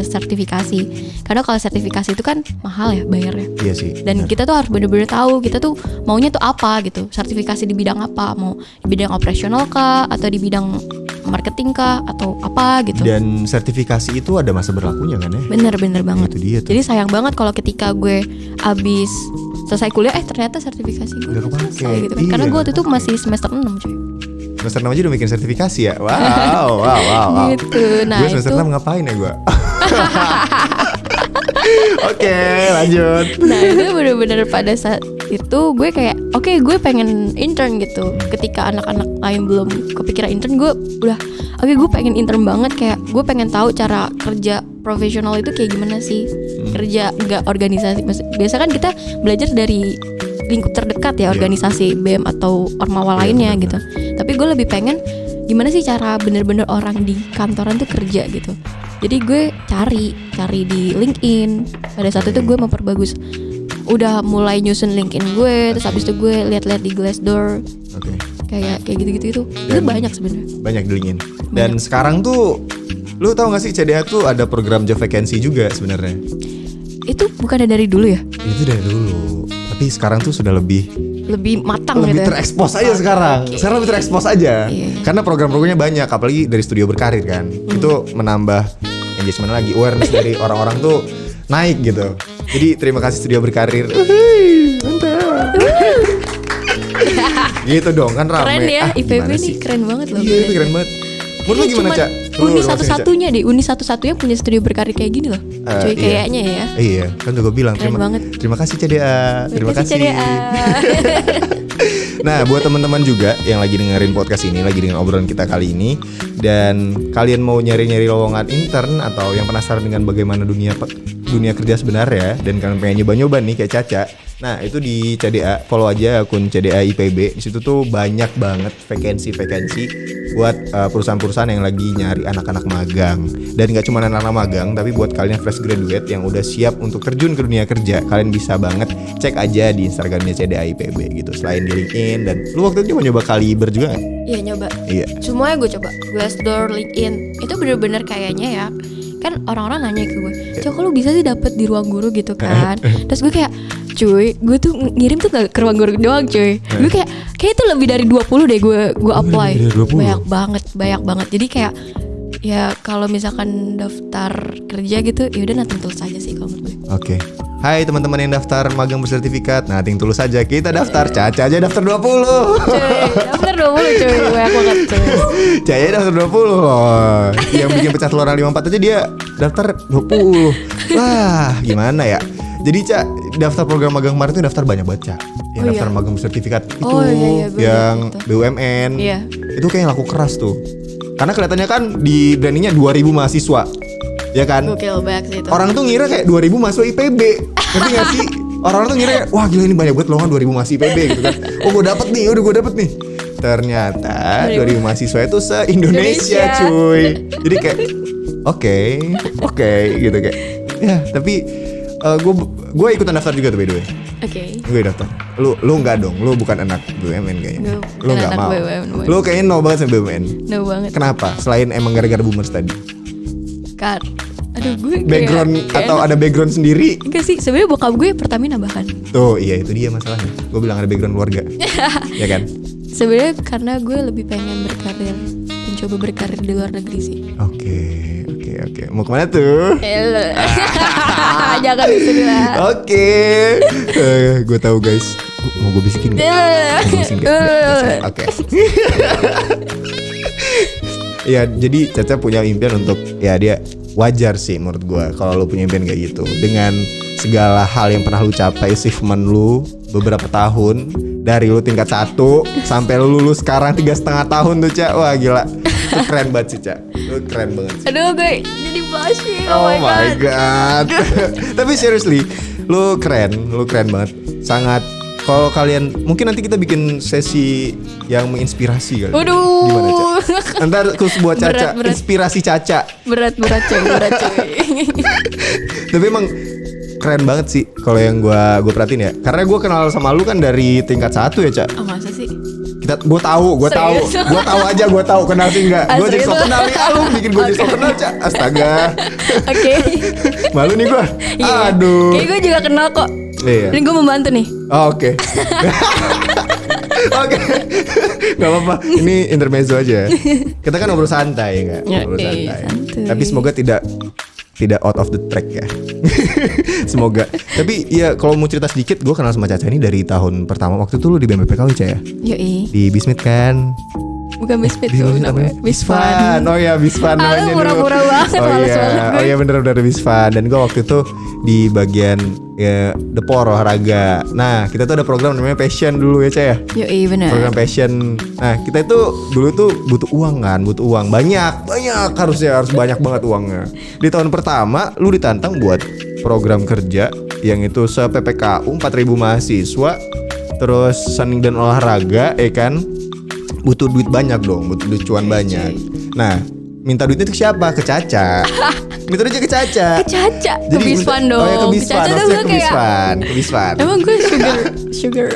Speaker 2: sertifikasi. Karena kalau sertifikasi itu kan mahal ya bayarnya.
Speaker 1: Iya sih.
Speaker 2: Dan
Speaker 1: bener.
Speaker 2: kita tuh harus bener-bener tahu kita tuh maunya tuh apa gitu. Sertifikasi di bidang apa? Mau di bidang operasional kah atau di bidang marketing kah atau apa gitu.
Speaker 1: Dan sertifikasi itu ada masa berlakunya kan ya?
Speaker 2: Bener banget.
Speaker 1: Itu dia tuh.
Speaker 2: Jadi sayang banget kalau ketika gue abis selesai kuliah ternyata sertifikasi gue
Speaker 1: Nggak kepake.
Speaker 2: selesai gitu kan.
Speaker 1: Iya,
Speaker 2: Karena gue waktu itu
Speaker 1: kepake.
Speaker 2: masih semester 6 cuy.
Speaker 1: Semester 6 aja udah bikin sertifikasi ya. Wow.
Speaker 2: Gitu. Nah
Speaker 1: Gue semester
Speaker 2: itu
Speaker 1: 6 ngapain ya gue? Oke, lanjut.
Speaker 2: Nah itu bener-bener pada saat itu gue kayak oke, gue pengen intern gitu. Ketika anak-anak lain belum kepikiran intern, gue udah oke, gue pengen intern banget. Kayak gue pengen tahu cara kerja profesional itu kayak gimana sih. Kerja gak organisasi. Biasa kan kita belajar dari lingkup terdekat ya, organisasi BEM atau ormawa lainnya gitu. Tapi gue lebih pengen gimana sih cara bener-bener orang di kantoran tuh kerja gitu. Jadi gue cari di LinkedIn. Pada saat itu gue memperbagus, udah mulai nyusun LinkedIn gue. Terus habis itu gue lihat-lihat di Glassdoor.
Speaker 1: Oke.
Speaker 2: Kayak gitu-gitu itu. Itu banyak sebenarnya.
Speaker 1: Banyak dingin. Dan sekarang tuh lu tahu gak sih CDA tuh ada program job vacancy juga sebenarnya.
Speaker 2: Itu bukannya dari dulu ya?
Speaker 1: Itu dari dulu. Tapi sekarang tuh sudah lebih
Speaker 2: Matang
Speaker 1: lebih
Speaker 2: gitu.
Speaker 1: terekspos aja sekarang.
Speaker 2: Okay.
Speaker 1: Sekarang lebih terekspos aja.
Speaker 2: Iya.
Speaker 1: Karena program-programnya banyak, apalagi dari studio berkarir kan. Itu menambah engagement lagi, awareness dari orang-orang tuh naik gitu. Jadi terima kasih studio berkarir. Mantap. Gitu dong kan rame.
Speaker 2: Keren ya, IPB
Speaker 1: gimana
Speaker 2: nih
Speaker 1: sih?
Speaker 2: keren banget loh.
Speaker 1: Iya, itu keren banget. Menurut lu gimana, Cak?
Speaker 2: Uni satu-satunya deh, Uni satu-satunya punya studio berkarir kayak gini loh. Cuy,
Speaker 1: iya.
Speaker 2: kayaknya ya.
Speaker 1: Iya, kan juga bilang
Speaker 2: Keren banget.
Speaker 1: terima kasih CDA. Terima kasih.
Speaker 2: CDA.
Speaker 1: Nah, buat teman-teman juga yang lagi dengerin podcast ini, lagi dengan obrolan kita kali ini, dan kalian mau nyari-nyari lowongan intern atau yang penasaran dengan bagaimana dunia kerja sebenarnya, dan kalian pengen nyoba-nyoba nih kayak Caca. Nah, itu di CDA, follow aja akun CDA IPB. Di situ tuh banyak banget vacancy buat perusahaan-perusahaan yang lagi nyari anak-anak magang. Dan gak cuma anak-anak magang, tapi buat kalian fresh graduate yang udah siap untuk terjun ke dunia kerja, kalian bisa banget cek aja di Instagramnya CDA IPB gitu. Selain di LinkedIn, dan lu waktu itu nyoba Kaliber juga gak?
Speaker 2: Iya nyoba.
Speaker 1: Iya.
Speaker 2: Semuanya gue coba. Glassdoor, LinkedIn. Itu bener-bener kayaknya ya. Kan orang-orang nanya ke gue, "Cok, kok lu bisa sih dapet di ruang guru gitu kan?" Terus gue kayak, "Cuy, gue tuh ngirim tuh gak ke ruang guru doang, cuy." Gue kayak itu lebih dari 20 deh gue apply.
Speaker 1: Lebih dari 20?
Speaker 2: Banyak banget. Jadi kayak ya kalau misalkan daftar kerja gitu, ya udah nothing tulus aja sih kalau menurut gue.
Speaker 1: Oke. Hai teman-teman yang daftar magang bersertifikat. Nah, ting tulus aja kita daftar. Caca aja daftar 20.
Speaker 2: Cuy, daftar 20 cuy. Banyak banget cuy.
Speaker 1: Caca daftar 20 loh. Yang bikin pecah telur 54 aja dia daftar 20. Wah, gimana ya? Jadi Cak, daftar program magang kemarin tuh daftar banyak banget Cak. Yang
Speaker 2: Oh,
Speaker 1: daftar
Speaker 2: iya.
Speaker 1: magang bersertifikat itu,
Speaker 2: Iya, gue
Speaker 1: yang
Speaker 2: liat itu.
Speaker 1: BUMN.
Speaker 2: Iya.
Speaker 1: Itu kayak laku keras tuh. Karena kelihatannya kan di brandingnya 2000 mahasiswa. Ya kan?
Speaker 2: Gokil banget sih itu.
Speaker 1: Orang tuh ngira kayak 2000 mahasiswa IPB. Ngerti gak sih? Orang-orang tuh ngira kayak, wah gila ini banyak banget lowongan 2000 mahasiswa IPB gitu kan. Oh gue dapet nih. Ternyata 2000 mahasiswa itu se-Indonesia cuy. Jadi kayak oke gitu kayak. Ya tapi gue ikutan daftar juga tuh by the way.
Speaker 2: Oke.
Speaker 1: Gue daftar. Lu enggak dong. Lu bukan anak BUMN kayaknya.
Speaker 2: Gue
Speaker 1: Lu
Speaker 2: bukan
Speaker 1: enggak
Speaker 2: anak
Speaker 1: mau.
Speaker 2: BUMN.
Speaker 1: Lu kayaknya no banget sama BUMN.
Speaker 2: No banget.
Speaker 1: Kenapa? Selain emang gara-gara boomers tadi.
Speaker 2: Aduh gue
Speaker 1: Background
Speaker 2: kayak
Speaker 1: atau ada background sendiri?
Speaker 2: enggak sih, sebenarnya bokap gue Pertamina bahkan.
Speaker 1: Tuh iya itu dia masalahnya. Gue bilang ada background keluarga. Ya kan?
Speaker 2: Sebenarnya karena gue lebih pengen mencoba berkarir di luar negeri sih.
Speaker 1: Oke. Mau kemana tuh?
Speaker 2: Jangan disini lah.
Speaker 1: Oke. Gue tahu guys. Mau gue bisikin nggak? Mau gue bisikin nggak? Oke. Iya, jadi Caca punya impian untuk ya dia wajar sih menurut gue kalau lu punya impian kayak gitu. Dengan segala hal yang pernah lu capai, achievement lu beberapa tahun dari lu tingkat 1 sampai lu lulus sekarang 3,5 tahun tuh Cak. Wah gila. Itu keren banget sih Cak. Lu keren banget sih.
Speaker 2: Aduh gue jadi blushing.
Speaker 1: Oh my god. Tapi seriously, Lu keren banget. Sangat. Kalau kalian mungkin nanti kita bikin sesi yang menginspirasi kali.
Speaker 2: Waduh.
Speaker 1: Gimana, Ca? Ntar khusus buat Caca,
Speaker 2: Berat.
Speaker 1: inspirasi Caca.
Speaker 2: Berat coy.
Speaker 1: Tapi emang keren banget sih kalau yang gua perhatiin ya. Karena gua kenal sama lu kan dari tingkat 1 ya, Ca.
Speaker 2: Oh, masa sih?
Speaker 1: Gue tahu kenal sih enggak. Gue jadi so kenal nih, lu bikin gue jadi so kenal, Ca. Astaga.
Speaker 2: Oke.
Speaker 1: Malu nih gue.
Speaker 2: Iya.
Speaker 1: Aduh.
Speaker 2: Kayak gue juga kenal kok.
Speaker 1: Iya.
Speaker 2: Ini gue membantu nih.
Speaker 1: Oh, oke. Oke. Gak apa-apa. Ini intermezzo aja. Kita kan ngobrol santai enggak?
Speaker 2: Ya,
Speaker 1: Ngobrol santai.
Speaker 2: santuy.
Speaker 1: Tapi semoga tidak out of the track ya. Semoga. Tapi ya kalau mau cerita sedikit, gue kenal sama Caca ini dari tahun pertama. Waktu itu lu di BMPKW, Ca ya?
Speaker 2: Yoi.
Speaker 1: Di Bismit kan?
Speaker 2: Bukan Bismit
Speaker 1: Di
Speaker 2: tuh
Speaker 1: Bismit
Speaker 2: namanya.
Speaker 1: apa?
Speaker 2: Bisfan.
Speaker 1: Oh ya, Bisfan namanya dulu.
Speaker 2: pura-pura banget, males banget gue.
Speaker 1: Oh iya bener Bisfan. Dan gue waktu itu di bagian ya, Depor olahraga. Nah kita tuh ada program namanya Passion dulu ya, Ca ya?
Speaker 2: Yoi, benar.
Speaker 1: Program Passion. Nah kita itu dulu tuh butuh uang kan, banyak harus banyak banget uangnya. Di tahun pertama lu ditantang buat program kerja yang itu se-PPKU 4.000 mahasiswa, terus seni dan olahraga, kan butuh duit banyak dong, butuh duit cuan banyak. Nah minta duitnya ke siapa? Ke Caca. Minta duitnya ke Caca.
Speaker 2: Ke Caca. Ke Bisfan dong.
Speaker 1: Oh ya ke Bisfan.
Speaker 2: Caca tuh
Speaker 1: Maksudnya
Speaker 2: gue
Speaker 1: ke Bisfan.
Speaker 2: Emang gue sugar.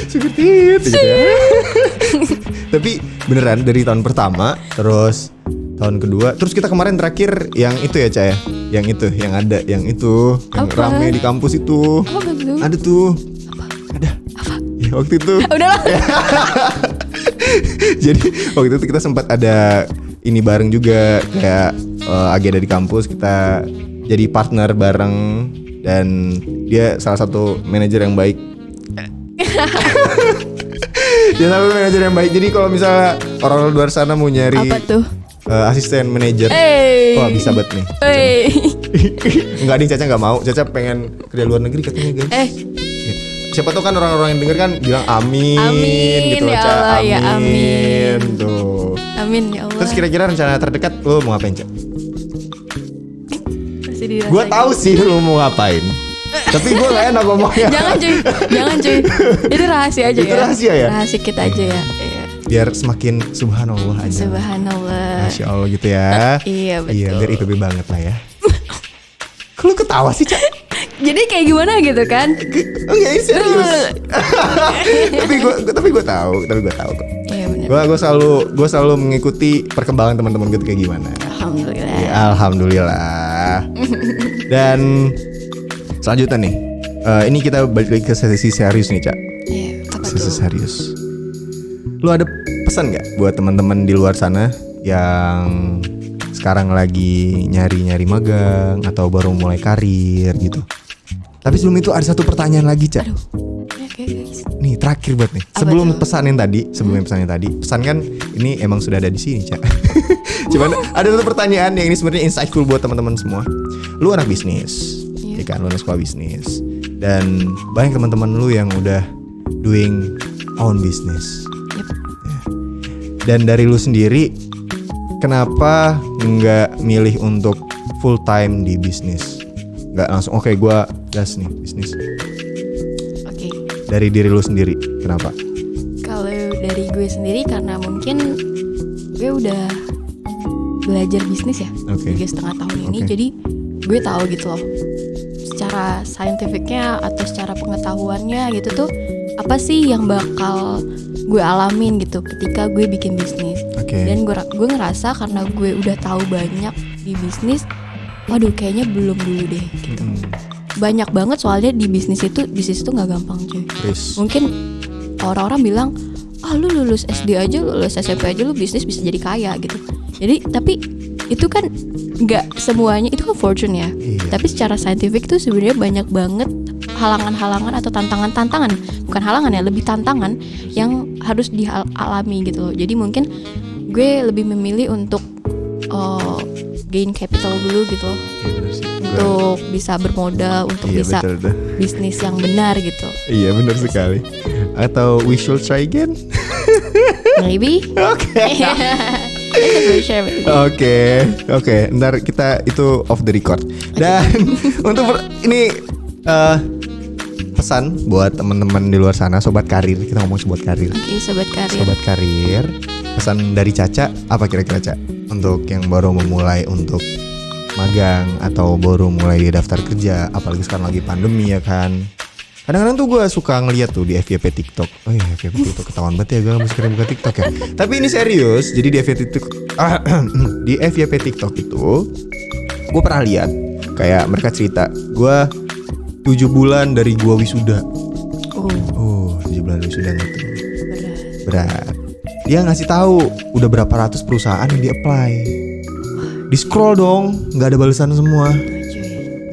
Speaker 1: Seperti itu gitu ya. Tapi beneran dari tahun pertama, terus tahun kedua, terus kita kemarin terakhir yang itu ya, Ca ya. Yang
Speaker 2: Apa?
Speaker 1: rame di kampus itu.
Speaker 2: Apa tuh?
Speaker 1: Ada tuh. Ada. Ya, waktu itu.
Speaker 2: Udahlah.
Speaker 1: Jadi waktu itu kita sempat ada ini bareng juga kayak agenda di kampus, kita jadi partner bareng dan dia salah satu manajer yang baik. Dia salah satu manajer yang baik. Jadi kalau misalnya orang luar sana mau nyari
Speaker 2: Apa tuh?
Speaker 1: asisten manajer, wah bisa banget nih. Enggak nih, Caca nggak mau. Caca pengen kerja luar negeri katanya, guys. Siapa tahu kan orang-orang yang denger kan bilang amin,
Speaker 2: Amin,
Speaker 1: gitu loh,
Speaker 2: ya
Speaker 1: Ca.
Speaker 2: Allah, ya amin.
Speaker 1: Tuh.
Speaker 2: Amin ya Allah.
Speaker 1: Terus kira-kira rencana terdekat lu mau ngapain, Ca?
Speaker 2: Masih dirasain.
Speaker 1: Gue tahu sih lu mau ngapain. Tapi gue gak enak ngomongnya.
Speaker 2: Jangan cuy. Itu rahasia aja
Speaker 1: Itu
Speaker 2: ya.
Speaker 1: rahasia ya?
Speaker 2: Rahasia kita aja ya. Iya.
Speaker 1: Biar semakin subhanallah aja.
Speaker 2: Subhanallah.
Speaker 1: Masya Allah gitu ya.
Speaker 2: Iya, betul.
Speaker 1: Iya, biar IPB banget lah ya. Kok lu ketawa sih, Ca?
Speaker 2: Jadi kayak gimana gitu kan?
Speaker 1: Enggak, ini serius. tapi gue tahu kok.
Speaker 2: Iya benar.
Speaker 1: Gue selalu mengikuti perkembangan teman-teman gue tuh kayak gimana.
Speaker 2: Alhamdulillah.
Speaker 1: Ya, alhamdulillah. Dan selanjutnya nih, ini kita balik lagi ke sesi serius nih, Ca.
Speaker 2: Iya, apa
Speaker 1: Sesi
Speaker 2: tuh?
Speaker 1: serius. Lu ada pesan nggak buat teman-teman di luar sana yang sekarang lagi nyari magang atau baru mulai karir gitu? Tapi sebelum itu ada satu pertanyaan lagi, Ca.
Speaker 2: Oke guys.
Speaker 1: Nih terakhir buat nih.
Speaker 2: Apa
Speaker 1: Sebelum
Speaker 2: tuh?
Speaker 1: pesan yang tadi, pesan kan ini emang sudah ada di sini, Ca. Cuman ada satu pertanyaan yang ini sebenarnya insightful buat teman-teman semua. Lu anak bisnis,
Speaker 2: Iya.
Speaker 1: ya kan? Lu anak sekolah bisnis, dan banyak teman-teman lu yang udah doing own business.
Speaker 2: Yep.
Speaker 1: Ya. Dan dari lu sendiri, kenapa nggak milih untuk full time di bisnis? Nggak langsung oke, gue gas nih bisnis.
Speaker 2: Oke.
Speaker 1: Dari diri lu sendiri, kenapa?
Speaker 2: Kalau dari gue sendiri karena mungkin gue udah belajar bisnis ya
Speaker 1: Oke.
Speaker 2: 3,5 tahun ini,
Speaker 1: Oke.
Speaker 2: jadi gue tahu gitu loh secara scientificnya atau secara pengetahuannya gitu tuh apa sih yang bakal gue alamin gitu ketika gue bikin bisnis.
Speaker 1: Oke.
Speaker 2: Dan gue ngerasa karena gue udah tahu banyak di bisnis, waduh kayaknya belum dulu deh gitu. Banyak banget soalnya di bisnis itu nggak gampang cuy.
Speaker 1: Chris.
Speaker 2: Mungkin orang-orang bilang, lu lulus SD aja, lulus SMP aja lu bisnis bisa jadi kaya gitu. Jadi tapi itu kan nggak semuanya, itu kan fortune ya.
Speaker 1: Iya.
Speaker 2: Tapi secara saintifik tuh sebenarnya banyak banget halangan-halangan atau tantangan-tantangan, bukan halangan ya, lebih tantangan yang harus dialami gitu loh. Jadi mungkin gue lebih memilih untuk gain capital dulu gitu loh,
Speaker 1: Iya, bener sih.
Speaker 2: untuk bisa bermodal, untuk
Speaker 1: Iya,
Speaker 2: bisa
Speaker 1: betul tuh.
Speaker 2: bisnis yang benar gitu.
Speaker 1: Iya benar sekali. Atau we should try again.
Speaker 2: Maybe.
Speaker 1: Oke.
Speaker 2: I can really share with you.
Speaker 1: Oke, ntar kita itu off the record. Dan untuk ini pesan buat teman-teman di luar sana, sobat karir. Kita ngomong sobat karir.
Speaker 2: Oke, sobat karir.
Speaker 1: Sobat karir. Pesan dari Caca apa kira-kira, Ca? Untuk yang baru memulai untuk magang atau baru mulai di daftar kerja, apalagi sekarang lagi pandemi ya kan. Kadang-kadang tuh gue suka ngeliat tuh di FYP TikTok. Oh iya, FYP TikTok ketahuan banget ya, gue mesti kirim buka TikTok ya. Tapi ini serius. Jadi di FYP TikTok, di FYP TikTok itu gue pernah lihat kayak mereka cerita, gue 7 bulan dari gue wisuda. Oh 7 bulan dari wisuda gitu. Berat. Dia ngasih tahu udah berapa ratus perusahaan yang di-apply. Di scroll dong, nggak ada balasan semua.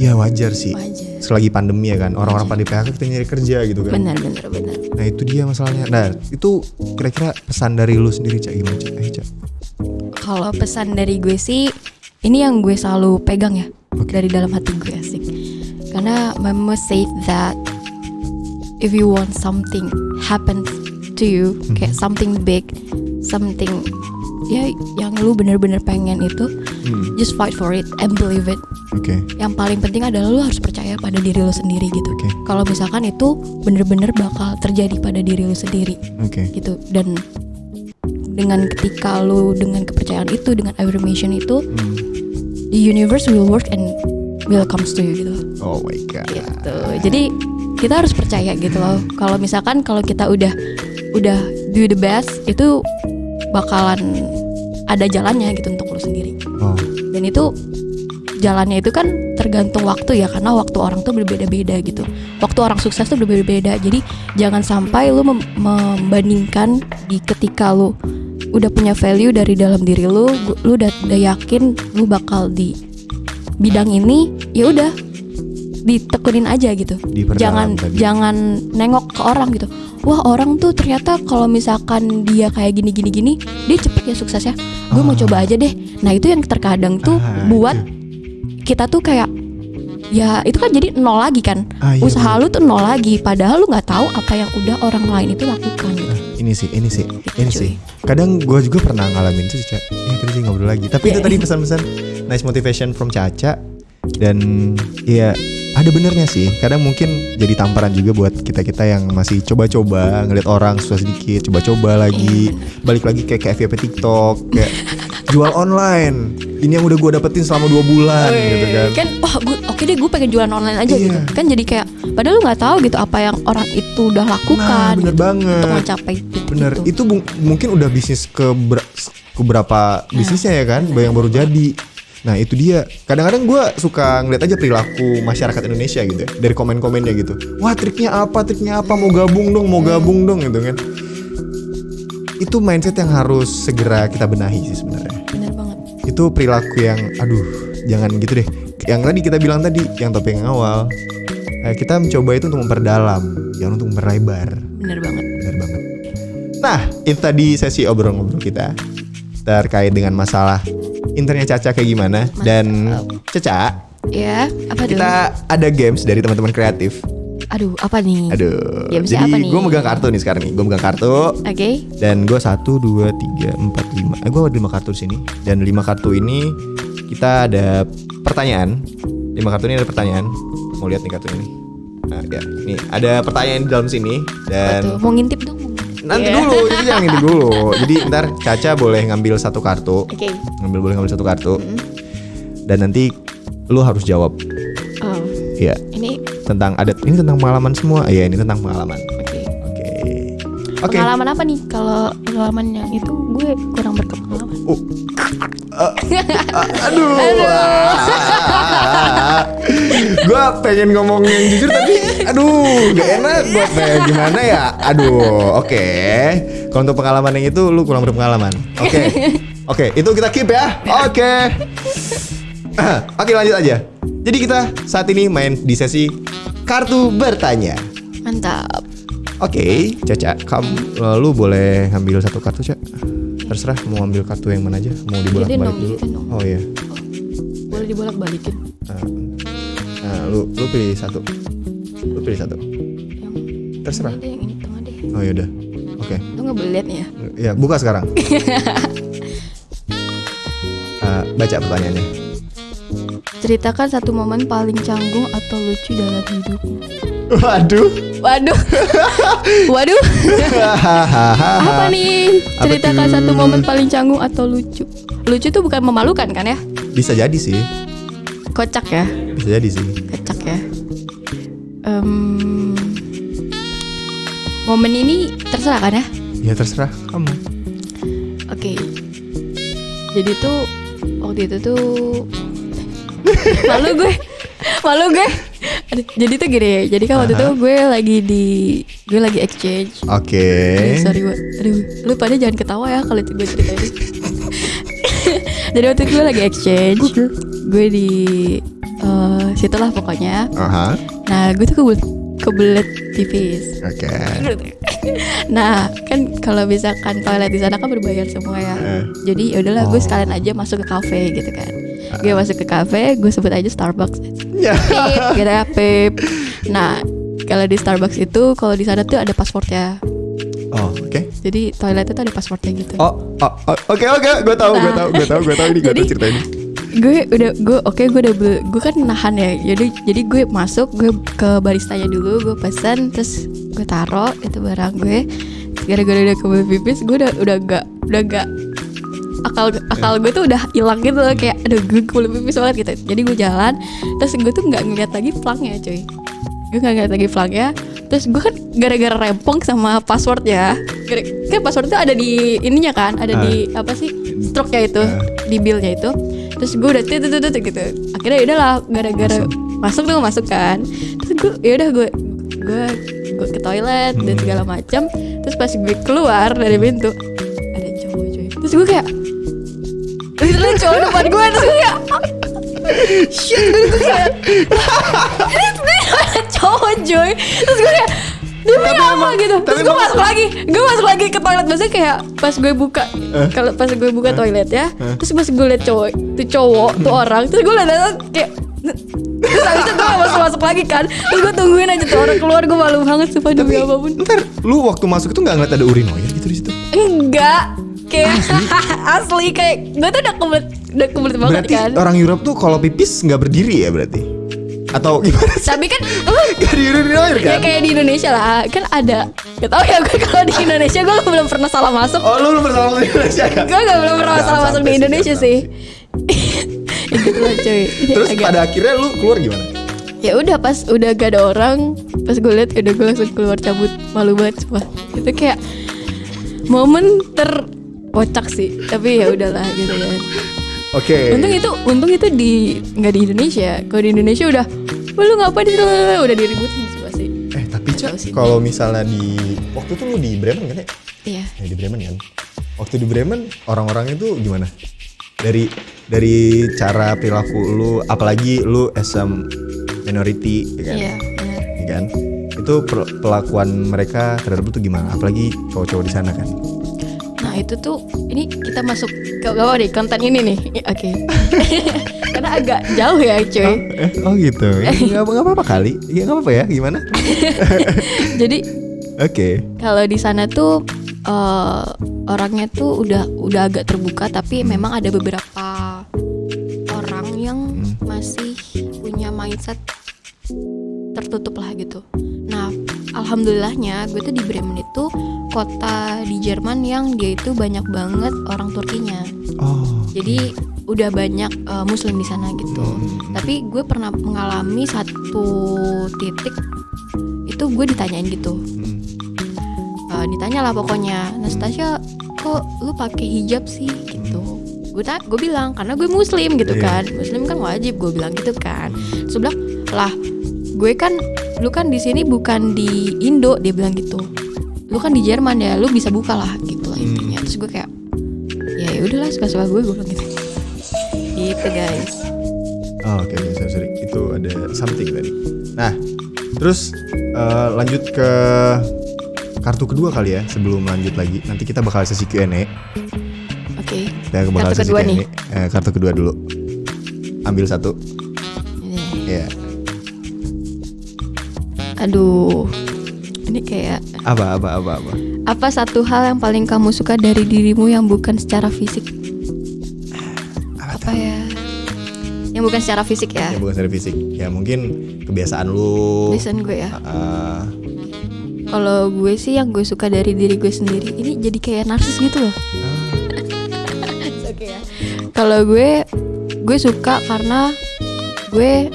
Speaker 1: Ya wajar sih. Selagi pandemi ya kan, orang-orang pada PHK kita nyari kerja gitu kan.
Speaker 2: Benar.
Speaker 1: Nah itu dia masalahnya. Nah itu kira-kira pesan dari lu sendiri, Cak, gimana, Cak? Cak.
Speaker 2: Kalau pesan dari gue sih, ini yang gue selalu pegang ya, dari dalam hati gue, asik. Karena mama said that if you want something happen to you, kayak something big, something ya yang lu bener-bener pengen itu, just fight for it and believe it. Yang paling penting adalah lu harus percaya pada diri lu sendiri gitu. Kalau misalkan itu bener-bener bakal terjadi pada diri lu sendiri, gitu. Dan dengan ketika lu dengan kepercayaan itu, dengan affirmation itu, the universe will work and will comes to you gitu.
Speaker 1: Oh my god.
Speaker 2: Gitu. Jadi kita harus percaya gitu loh. Kalau misalkan kalau kita udah do the best, itu bakalan ada jalannya gitu untuk lu sendiri. Dan itu jalannya itu kan tergantung waktu ya, karena waktu orang tuh berbeda-beda gitu. Waktu orang sukses tuh berbeda-beda. Jadi jangan sampai lu membandingkan di ketika lu udah punya value dari dalam diri lu udah yakin lu bakal di bidang ini, ya udah ditekunin aja gitu. Jangan nengok ke orang gitu. Wah, orang tuh ternyata kalau misalkan dia kayak gini, dia cepet ya suksesnya. Gue mau coba aja deh. Nah itu yang terkadang tuh buat kita tuh kayak, ya itu kan jadi nol lagi kan. Usaha lu tuh nol lagi, padahal lu nggak tahu apa yang udah orang lain itu lakukan gitu. Ini sih.
Speaker 1: Kadang gue juga pernah ngalamin itu sih, Ca. Ya kita sih ngobrol lagi. Tapi itu tadi pesan-pesan nice motivation from Caca. Dan ya ada benernya sih. Kadang mungkin jadi tamparan juga buat kita-kita yang masih coba-coba ngeliat orang susah sedikit, coba-coba lagi, balik lagi kayak FYP TikTok, kayak jual online. Ini yang udah gue dapetin selama 2 bulan gitu kan.
Speaker 2: Kan oke deh gue pengen jualan online aja gitu. Kan jadi kayak padahal lu nggak tahu gitu apa yang orang itu udah lakukan.
Speaker 1: Bener
Speaker 2: gitu,
Speaker 1: banget.
Speaker 2: untuk mencapai titik itu.
Speaker 1: Itu mungkin udah bisnis ke berapa bisnisnya ya kan, yang baru jadi. Nah itu dia. Kadang-kadang gue suka ngeliat aja perilaku masyarakat Indonesia gitu ya, dari komen-komennya gitu. Wah triknya apa, mau gabung dong gitu kan. Itu mindset yang harus segera kita benahi sih sebenarnya.
Speaker 2: Bener banget.
Speaker 1: Itu perilaku yang jangan gitu deh. Yang tadi kita bilang tadi, yang topik yang awal, kita mencoba itu untuk memperdalam, jangan untuk memperlebar.
Speaker 2: Bener banget.
Speaker 1: Nah itu tadi sesi obrol-ngobrol kita terkait dengan masalah internnya Caca kayak gimana. Dan Caca,
Speaker 2: ya apa
Speaker 1: kita ada games dari teman-teman kreatif.
Speaker 2: Aduh, apa nih? Games
Speaker 1: Jadi
Speaker 2: apa nih?
Speaker 1: gue megang kartu nih sekarang nih. Gue megang kartu.
Speaker 2: Oke.
Speaker 1: Dan gue 1, 2, 3, 4, 5. Gue ada 5 kartu di sini. Dan 5 kartu ini kita ada pertanyaan. 5 kartu ini ada pertanyaan. Mau lihat nih kartu ini? Nah, ya, nih ada pertanyaan di dalam sini. Dan
Speaker 2: mau ngintip dong.
Speaker 1: Nanti dulu, jadi jangan ngintip dulu. Jadi ntar Caca boleh ngambil 1 kartu. Boleh ngambil 1 kartu. Dan nanti lu harus jawab. Iya. Ini tentang pengalaman semua. Iya, ini tentang pengalaman. Oke.
Speaker 2: Pengalaman apa nih? Kalau pengalaman yang itu gue kurang berpengalaman.
Speaker 1: Aduh. Gue pengen ngomong yang jujur tapi gak enak buat gimana ya. Oke. Kalau untuk pengalaman yang itu lu kurang berpengalaman. Oke, itu kita keep ya. Oke, lanjut aja. Jadi kita saat ini main di sesi kartu bertanya.
Speaker 2: Mantap.
Speaker 1: Oke, Caca, lu boleh ngambil 1 kartu, Cak. Terserah mau ambil kartu yang mana aja. Mau dibolak-balik dulu. Oh iya.
Speaker 2: Boleh dibolak-balikin.
Speaker 1: Nah, lu pilih 1.
Speaker 2: Yang
Speaker 1: Terserah.
Speaker 2: Yang ini tengah deh.
Speaker 1: Oh yaudah. Oke.
Speaker 2: Lu nggak boleh lihat nih ya?
Speaker 1: Ya, buka sekarang. Baca pertanyaannya.
Speaker 2: Ceritakan satu momen paling canggung atau lucu dalam hidup.
Speaker 1: Waduh.
Speaker 2: Waduh. Waduh. Apa nih?
Speaker 1: Apa
Speaker 2: Ceritakan
Speaker 1: tuh?
Speaker 2: satu momen paling canggung atau lucu. Lucu tuh bukan memalukan kan ya?
Speaker 1: Bisa jadi sih.
Speaker 2: Kocak ya?
Speaker 1: Bisa jadi sih.
Speaker 2: Kocak ya. Momen ini terserah kan ya?
Speaker 1: Ya terserah kamu.
Speaker 2: Oke. Jadi tuh waktu itu tuh malu gue. Aduh, jadi tuh gini. Jadi kan waktu itu gue lagi exchange.
Speaker 1: Oke.
Speaker 2: Sorry gue. Aduh, lu pada jangan ketawa ya kalau gue cerita ini. Jadi waktu itu gue lagi exchange. Gue di situ lah pokoknya. Nah, gue tuh kebelet pipis.
Speaker 1: Oke.
Speaker 2: Nah, kan kalau misalkan toilet di sana kan berbayar semua ya. Jadi ya udahlah gue sekalian aja masuk ke kafe gitu kan. Gue masuk ke kafe, gue sebut aja Starbucks.
Speaker 1: Ya.
Speaker 2: Pip, gitu ya, pip. Nah, kalau di Starbucks itu kalau di sana tuh ada passwordnya.
Speaker 1: Oh, oke.
Speaker 2: Jadi toiletnya tuh ada passwordnya gitu.
Speaker 1: Oke. Gue tahu ini gue tahu cerita ini.
Speaker 2: Gue kan nahan ya. Jadi gue masuk, gue ke baristanya dulu, gue pesan, terus gue taruh itu barang gue. Gara-gara udah kebelet pipis, gue udah gak akal gue tuh udah hilang gitu loh, kayak aduh gue kebelet pipis banget gitu. Jadi gue jalan, terus gue tuh nggak ngeliat lagi flangnya cuy. Gue nggak ngeliat lagi flangnya. Terus gue kan gara-gara rempong sama passwordnya. Kan password tuh ada di ininya kan, ada di apa sih stroke-nya itu, di bill-nya itu. Terus gue udah tutut gitu. Akhirnya ya udahlah, gara-gara masuk kan. Terus gue ke toilet dan segala macam. Terus pas gue keluar dari pintu ada cowok cuy. Terus gue kayak literally cowok depan gue. Terus gue kayak shit, gue kayak ini ada cowok cuy. Terus gue kayak demi apa gitu. Terus gue masuk lagi ke toilet. Maksudnya kayak pas gue buka pas gue buka toilet ya. Terus pas gue liat cowok tuh orang. Terus gue liat kayak terus abis itu gue masuk lagi kan. Terus gue tungguin aja tuh orang keluar. Gue malu banget sumpah demi apapun.
Speaker 1: Ntar lu waktu masuk itu nggak ngeliat ada urinoir gitu di situ?
Speaker 2: Enggak, kayak asli kayak gue tuh udah kebelet banget
Speaker 1: berarti
Speaker 2: kan.
Speaker 1: Orang Europe tuh kalau pipis nggak berdiri ya berarti? Atau gimana sih?
Speaker 2: Tapi kan
Speaker 1: Gak di urinoir kan?
Speaker 2: ya kayak di Indonesia lah kan ada. Gak tau ya gue kalau di Indonesia gue belum pernah salah masuk.
Speaker 1: Oh lu bersama di Indonesia kan?
Speaker 2: Gue belum pernah salah masuk di Indonesia sih. Ya gitu lah cuy.
Speaker 1: Terus pada akhirnya lu keluar gimana?
Speaker 2: Ya udah pas udah gak ada orang, pas gue liat udah gue langsung keluar cabut, malu banget sumpah. Itu kayak momen terkocak sih, tapi ya udahlah gitu kan.
Speaker 1: Oke.
Speaker 2: Untung itu nggak di Indonesia. Kalau di Indonesia udah, lu ngapain di sana? Udah diributin semua sih.
Speaker 1: Tapi Cak, kalau misalnya di waktu itu lu di Bremen kan ya?
Speaker 2: Iya.
Speaker 1: Di Bremen kan. Waktu di Bremen orang-orangnya tuh gimana? Dari cara perilaku lu, apalagi lu as a minority, ya kan?
Speaker 2: Iya, benar.
Speaker 1: Ya kan? Itu perlakuan mereka terhadap lu tuh gimana? Apalagi cowok-cowok di sana kan?
Speaker 2: Nah itu tuh, ini kita masuk ke apa nih konten ini nih, oke. Karena agak jauh ya cuy.
Speaker 1: Oh gitu. Ya, nggak apa-apa kali. Ya nggak apa-apa ya. Gimana?
Speaker 2: Jadi,
Speaker 1: Oke.
Speaker 2: kalau di sana tuh orangnya tuh udah agak terbuka, tapi memang ada beberapa orang yang masih punya mindset tertutup lah gitu. Nah, alhamdulillahnya gue tuh di Bremen itu kota di Jerman yang dia itu banyak banget orang Turkinya.
Speaker 1: Oh.
Speaker 2: Jadi udah banyak Muslim di sana gitu. Tapi gue pernah mengalami satu titik itu gue ditanyain gitu. Ditanya lah pokoknya, Nastasia kok lu pakai hijab sih gitu. Gue bilang karena gue Muslim gitu kan. Muslim kan wajib, gue bilang gitu kan. Terus bilang lah, gue kan lu kan di sini bukan di Indo, dia bilang gitu. Lu kan di Jerman ya, lu bisa buka lah gitu lah intinya. Terus gue kayak ya udahlah suka-suka gue bilang gitu. Gitu guys.
Speaker 1: Oh, oke, sorry. Itu ada something tadi. Nah, terus lanjut ke kartu kedua kali ya sebelum lanjut lagi. Nanti kita bakal sesi Q&A.
Speaker 2: Oke.
Speaker 1: Kita bakal
Speaker 2: Kartu
Speaker 1: sesi
Speaker 2: kedua
Speaker 1: Q&A.
Speaker 2: nih.
Speaker 1: Kartu kedua dulu. Ambil satu.
Speaker 2: Ini.
Speaker 1: Iya.
Speaker 2: Aduh. Ini kayak
Speaker 1: Apa?
Speaker 2: apa satu hal yang paling kamu suka dari dirimu yang bukan secara fisik?
Speaker 1: Apa
Speaker 2: apa ya? Yang bukan secara fisik ya?
Speaker 1: Yang bukan secara fisik. Ya mungkin kebiasaan lu.
Speaker 2: Kebiasaan gue ya. Kalau gue sih yang gue suka dari diri gue sendiri, ini jadi kayak narsis gitu loh. Oke ya. Kalau gue suka karena gue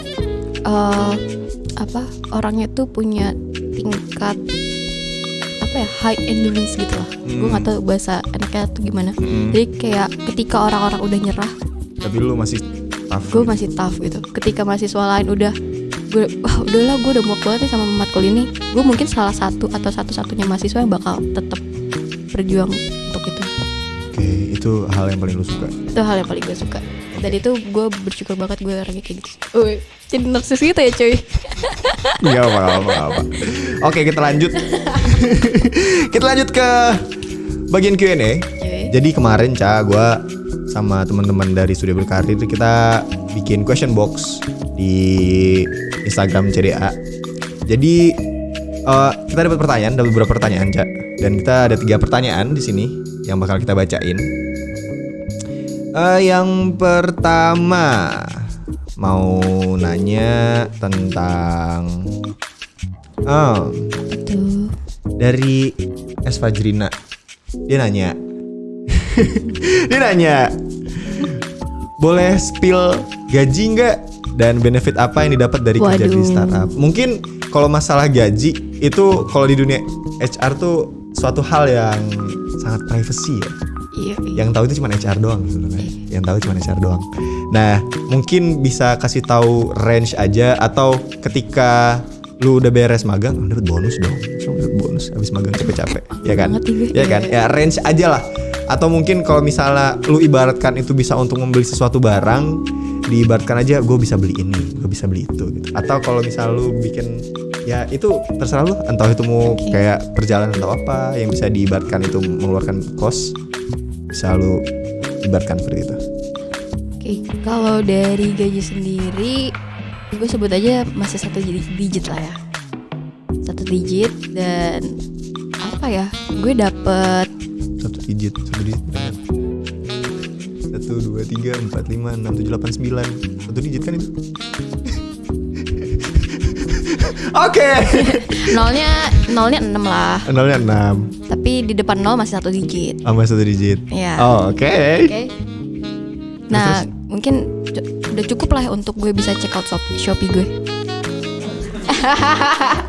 Speaker 2: orangnya tuh punya tingkat high endurance gitu lah. Gue nggak tahu bahasa enaknya tuh gimana. Jadi kayak ketika orang-orang udah nyerah,
Speaker 1: tapi lu masih tough.
Speaker 2: Gue masih tough gitu. Ketika mahasiswa lain udahlah gue udah muak banget nih sama matkul ini. Gue mungkin salah satu atau satu-satunya mahasiswa yang bakal tetap berjuang untuk itu.
Speaker 1: Oke, itu hal yang paling lu suka.
Speaker 2: Itu hal yang paling gue suka. Dan itu gue bersyukur banget gue orangnya kayak gitu. Jadi narsis gitu ya cuy.
Speaker 1: Gak apa-apa. Oke, kita lanjut. Kita lanjut ke bagian Q&A. Jadi kemarin gue sama teman-teman dari Studio Berkarir itu kita bikin question box di Instagram CDA. Jadi kita dapat beberapa pertanyaan, Ca. Dan kita ada 3 pertanyaan di sini yang bakal kita bacain. Yang pertama mau nanya tentang dari S Fajrina. Dia nanya boleh spill gaji nggak dan benefit apa yang didapat dari kerja di startup? Mungkin kalau masalah gaji itu kalau di dunia HR tuh suatu hal yang sangat privacy ya.
Speaker 2: Iya.
Speaker 1: Yang tahu itu cuma HR doang sebenarnya. Yang tahu cuma HR doang. Nah, mungkin bisa kasih tahu range aja atau ketika lu udah beres magang, dapat bonus dong. Dapat bonus habis magang capek-capek, ya kan? Ya kan? Ya range aja lah. Atau mungkin kalau misalnya lu ibaratkan itu bisa untuk membeli sesuatu barang, diibaratkan aja gue bisa beli ini, gue bisa beli itu gitu. Atau kalau misalnya lu bikin, ya itu terserah lu, entah itu mau kayak perjalanan atau apa yang bisa diibaratkan itu mengeluarkan cost, bisa lu ibaratkan seperti itu.
Speaker 2: Oke, kalau dari gaji sendiri gue sebut aja masih 1 digit lah ya. 1 digit dan apa ya? Gue dapet
Speaker 1: 1 digit 1, 2, 3, 4, 5, 6, 7, 8, 9. 1 digit kan itu? Oke.
Speaker 2: Nolnya 6 lah.
Speaker 1: Nolnya 6.
Speaker 2: Tapi di depan 0 masih 1 digit.
Speaker 1: Masih 1 digit.
Speaker 2: Iya.
Speaker 1: Oke.
Speaker 2: Nah, mungkin udah cukup lah untuk gue bisa check out Shopee gue.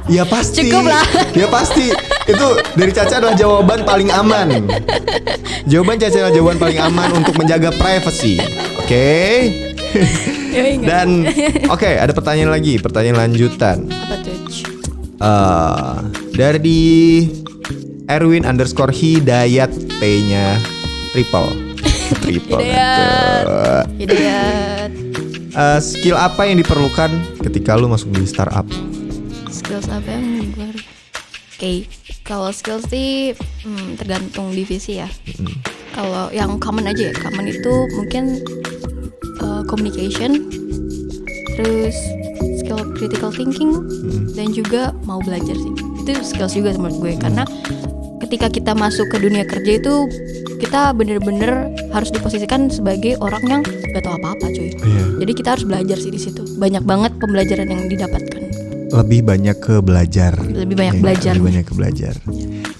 Speaker 1: Ya pasti.
Speaker 2: Cukup lah.
Speaker 1: Ya pasti. Itu dari Caca adalah jawaban paling aman. Jawaban Caca adalah jawaban paling aman untuk menjaga privacy. Oke. Dan ada pertanyaan lagi, pertanyaan lanjutan.
Speaker 2: Apa tuh?
Speaker 1: Dari Erwin_Hidayat T-nya triple.
Speaker 2: Hidayat.
Speaker 1: Skill apa yang diperlukan ketika lu masuk di startup?
Speaker 2: Skills apa yang gue? Kalau skills sih tergantung divisi ya. Kalau yang common aja ya, common itu mungkin communication, terus skill critical thinking, dan juga mau belajar sih. Itu skills juga menurut gue, karena ketika kita masuk ke dunia kerja itu kita bener-bener harus diposisikan sebagai orang yang gak tahu apa-apa cuy. Jadi kita harus belajar sih di situ. Banyak banget pembelajaran yang didapatkan.
Speaker 1: Lebih banyak ke belajar.
Speaker 2: Lebih banyak ke belajar.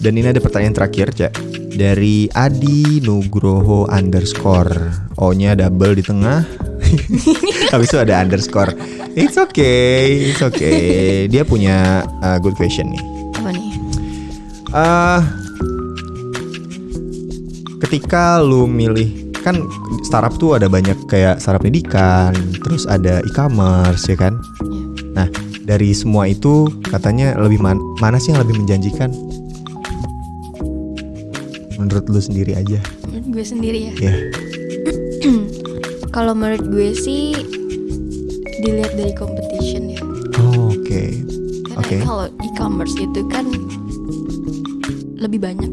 Speaker 1: Dan ini ada pertanyaan terakhir, Cak. Dari Adi Nugroho _ O-nya double di tengah. Habis itu ada underscore. It's okay. Dia punya good question nih.
Speaker 2: Apa nih?
Speaker 1: Ketika lu milih, kan startup tuh ada banyak kayak startup pendidikan, terus ada e-commerce ya kan? Nah, dari semua itu katanya lebih mana sih yang lebih menjanjikan? Menurut lu sendiri aja.
Speaker 2: Menurut gue sendiri ya.
Speaker 1: Yeah.
Speaker 2: Kalau menurut gue sih dilihat dari competition ya.
Speaker 1: Oke.
Speaker 2: Karena kalau e-commerce itu kan lebih banyak.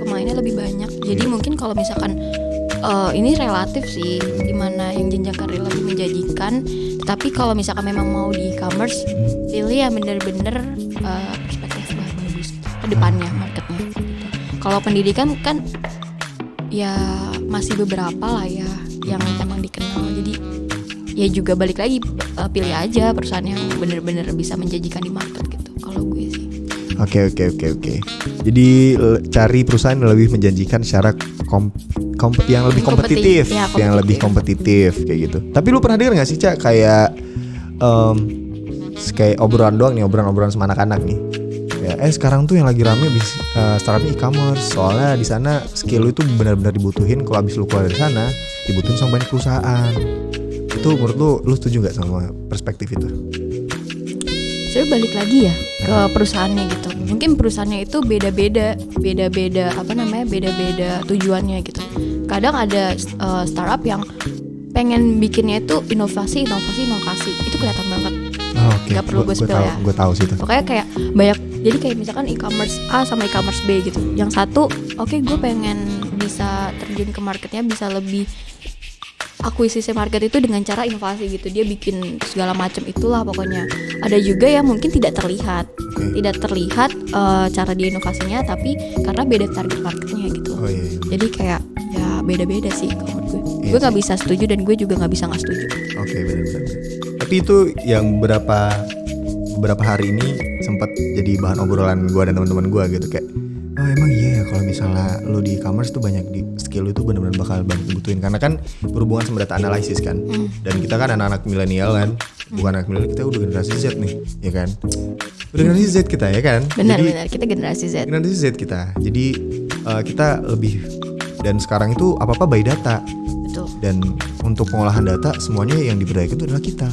Speaker 2: Pemainnya lebih banyak. Jadi mungkin kalau misalkan ini relatif sih, dimana yang jenjang karir lebih menjanjikan. Tapi kalau misalkan memang mau di e-commerce, pilih yang bener-bener perspektif bagus ke depannya marketnya. Kalau pendidikan kan ya masih beberapa lah ya yang emang dikenal. Jadi ya juga balik lagi pilih aja perusahaan yang bener-bener bisa menjanjikan di market gitu. Kalau gue sih.
Speaker 1: Oke. Jadi cari perusahaan yang lebih menjanjikan secara yang lebih kompetitif,
Speaker 2: Ya,
Speaker 1: yang lebih kompetitif kayak gitu. Tapi lu pernah dengar nggak sih Cak kayak kayak obrolan doang nih, obrolan sama anak-anak nih. Ya, sekarang tuh yang lagi rame startupnya e-commerce. Soalnya di sana skill lu itu benar-benar dibutuhin. Kalau abis lu keluar dari sana, dibutuhin sama banyak perusahaan. Itu menurut lu setuju nggak sama perspektif itu?
Speaker 2: Saya balik lagi ya ke perusahaannya gitu. Mungkin perusahaannya itu beda-beda tujuannya gitu. Kadang ada startup yang pengen bikinnya itu inovasi. Itu kelihatan banget.
Speaker 1: Oke.
Speaker 2: Gak perlu gue spill ya.
Speaker 1: Gue tahu sih itu.
Speaker 2: Pokoknya kayak banyak. Jadi kayak misalkan e-commerce A sama e-commerce B gitu. Yang satu, gue pengen bisa terjun ke marketnya, bisa lebih akuisisi market itu dengan cara inovasi gitu. Dia bikin segala macam itulah pokoknya. Ada juga yang mungkin tidak terlihat cara dia inovasinya, tapi karena beda target marketnya gitu.
Speaker 1: Iya.
Speaker 2: Jadi kayak ya beda-beda sih kalau menurut gue.
Speaker 1: Iya
Speaker 2: Gue nggak bisa setuju dan gue juga nggak bisa nggak setuju.
Speaker 1: Oke, benar. Tapi itu yang beberapa hari ini sempat jadi bahan obrolan gue dan teman-teman gue gitu, kayak emang iya ya kalau misalnya lo di e-commerce tuh banyak di skill lo itu benar-benar bakal banget dibutuhin, karena kan berhubungan sama data analisis kan. Dan kita kan anak-anak milenial kan, bukan anak milenial, kita udah generasi Z nih, ya kan? Udah generasi Z kita ya kan?
Speaker 2: Benar, kita generasi Z.
Speaker 1: Generasi Z kita. Jadi kita lebih, dan sekarang itu apa-apa by data.
Speaker 2: Betul.
Speaker 1: Dan untuk pengolahan data semuanya yang diberdayakan itu adalah kita.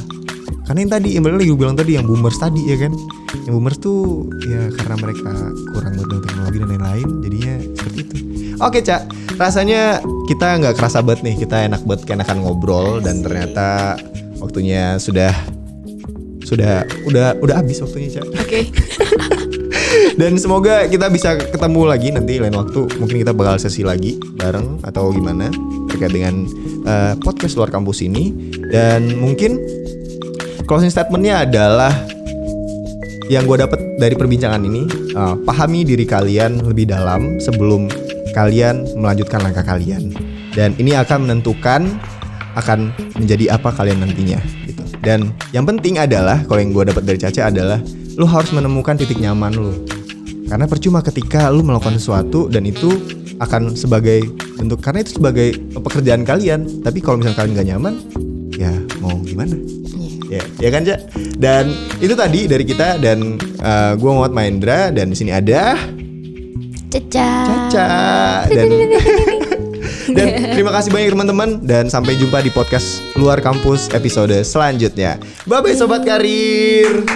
Speaker 1: Karena yang tadi, yang bener lagi gue bilang tadi, yang boomers tadi ya kan. Yang boomers tuh ya karena mereka kurang dengan teknologi dan lain-lain, jadinya seperti itu. Oke Cak, rasanya kita gak kerasa banget nih, kita enak banget kayak enakan ngobrol. Dan ternyata waktunya udah habis waktunya Cak.
Speaker 2: Oke.
Speaker 1: Dan semoga kita bisa ketemu lagi nanti lain waktu. Mungkin kita bakal sesi lagi bareng atau gimana terkait dengan podcast luar kampus ini. Dan mungkin closing statementnya adalah yang gue dapat dari perbincangan ini, pahami diri kalian lebih dalam sebelum kalian melanjutkan langkah kalian. Dan ini akan menentukan akan menjadi apa kalian nantinya gitu. Dan yang penting adalah, kalau yang gue dapat dari Caca adalah, lu harus menemukan titik nyaman lu. Karena percuma ketika lu melakukan sesuatu dan itu akan sebagai bentuk, karena itu sebagai pekerjaan kalian. Tapi kalau misalnya kalian gak nyaman, ya mau gimana? Ya kan Cak? Dan itu tadi dari kita, dan gue Muhammad Mahendra, dan di sini ada Caca. Dan terima kasih banyak teman-teman, dan sampai jumpa di podcast luar kampus episode selanjutnya. Bye bye sobat karir.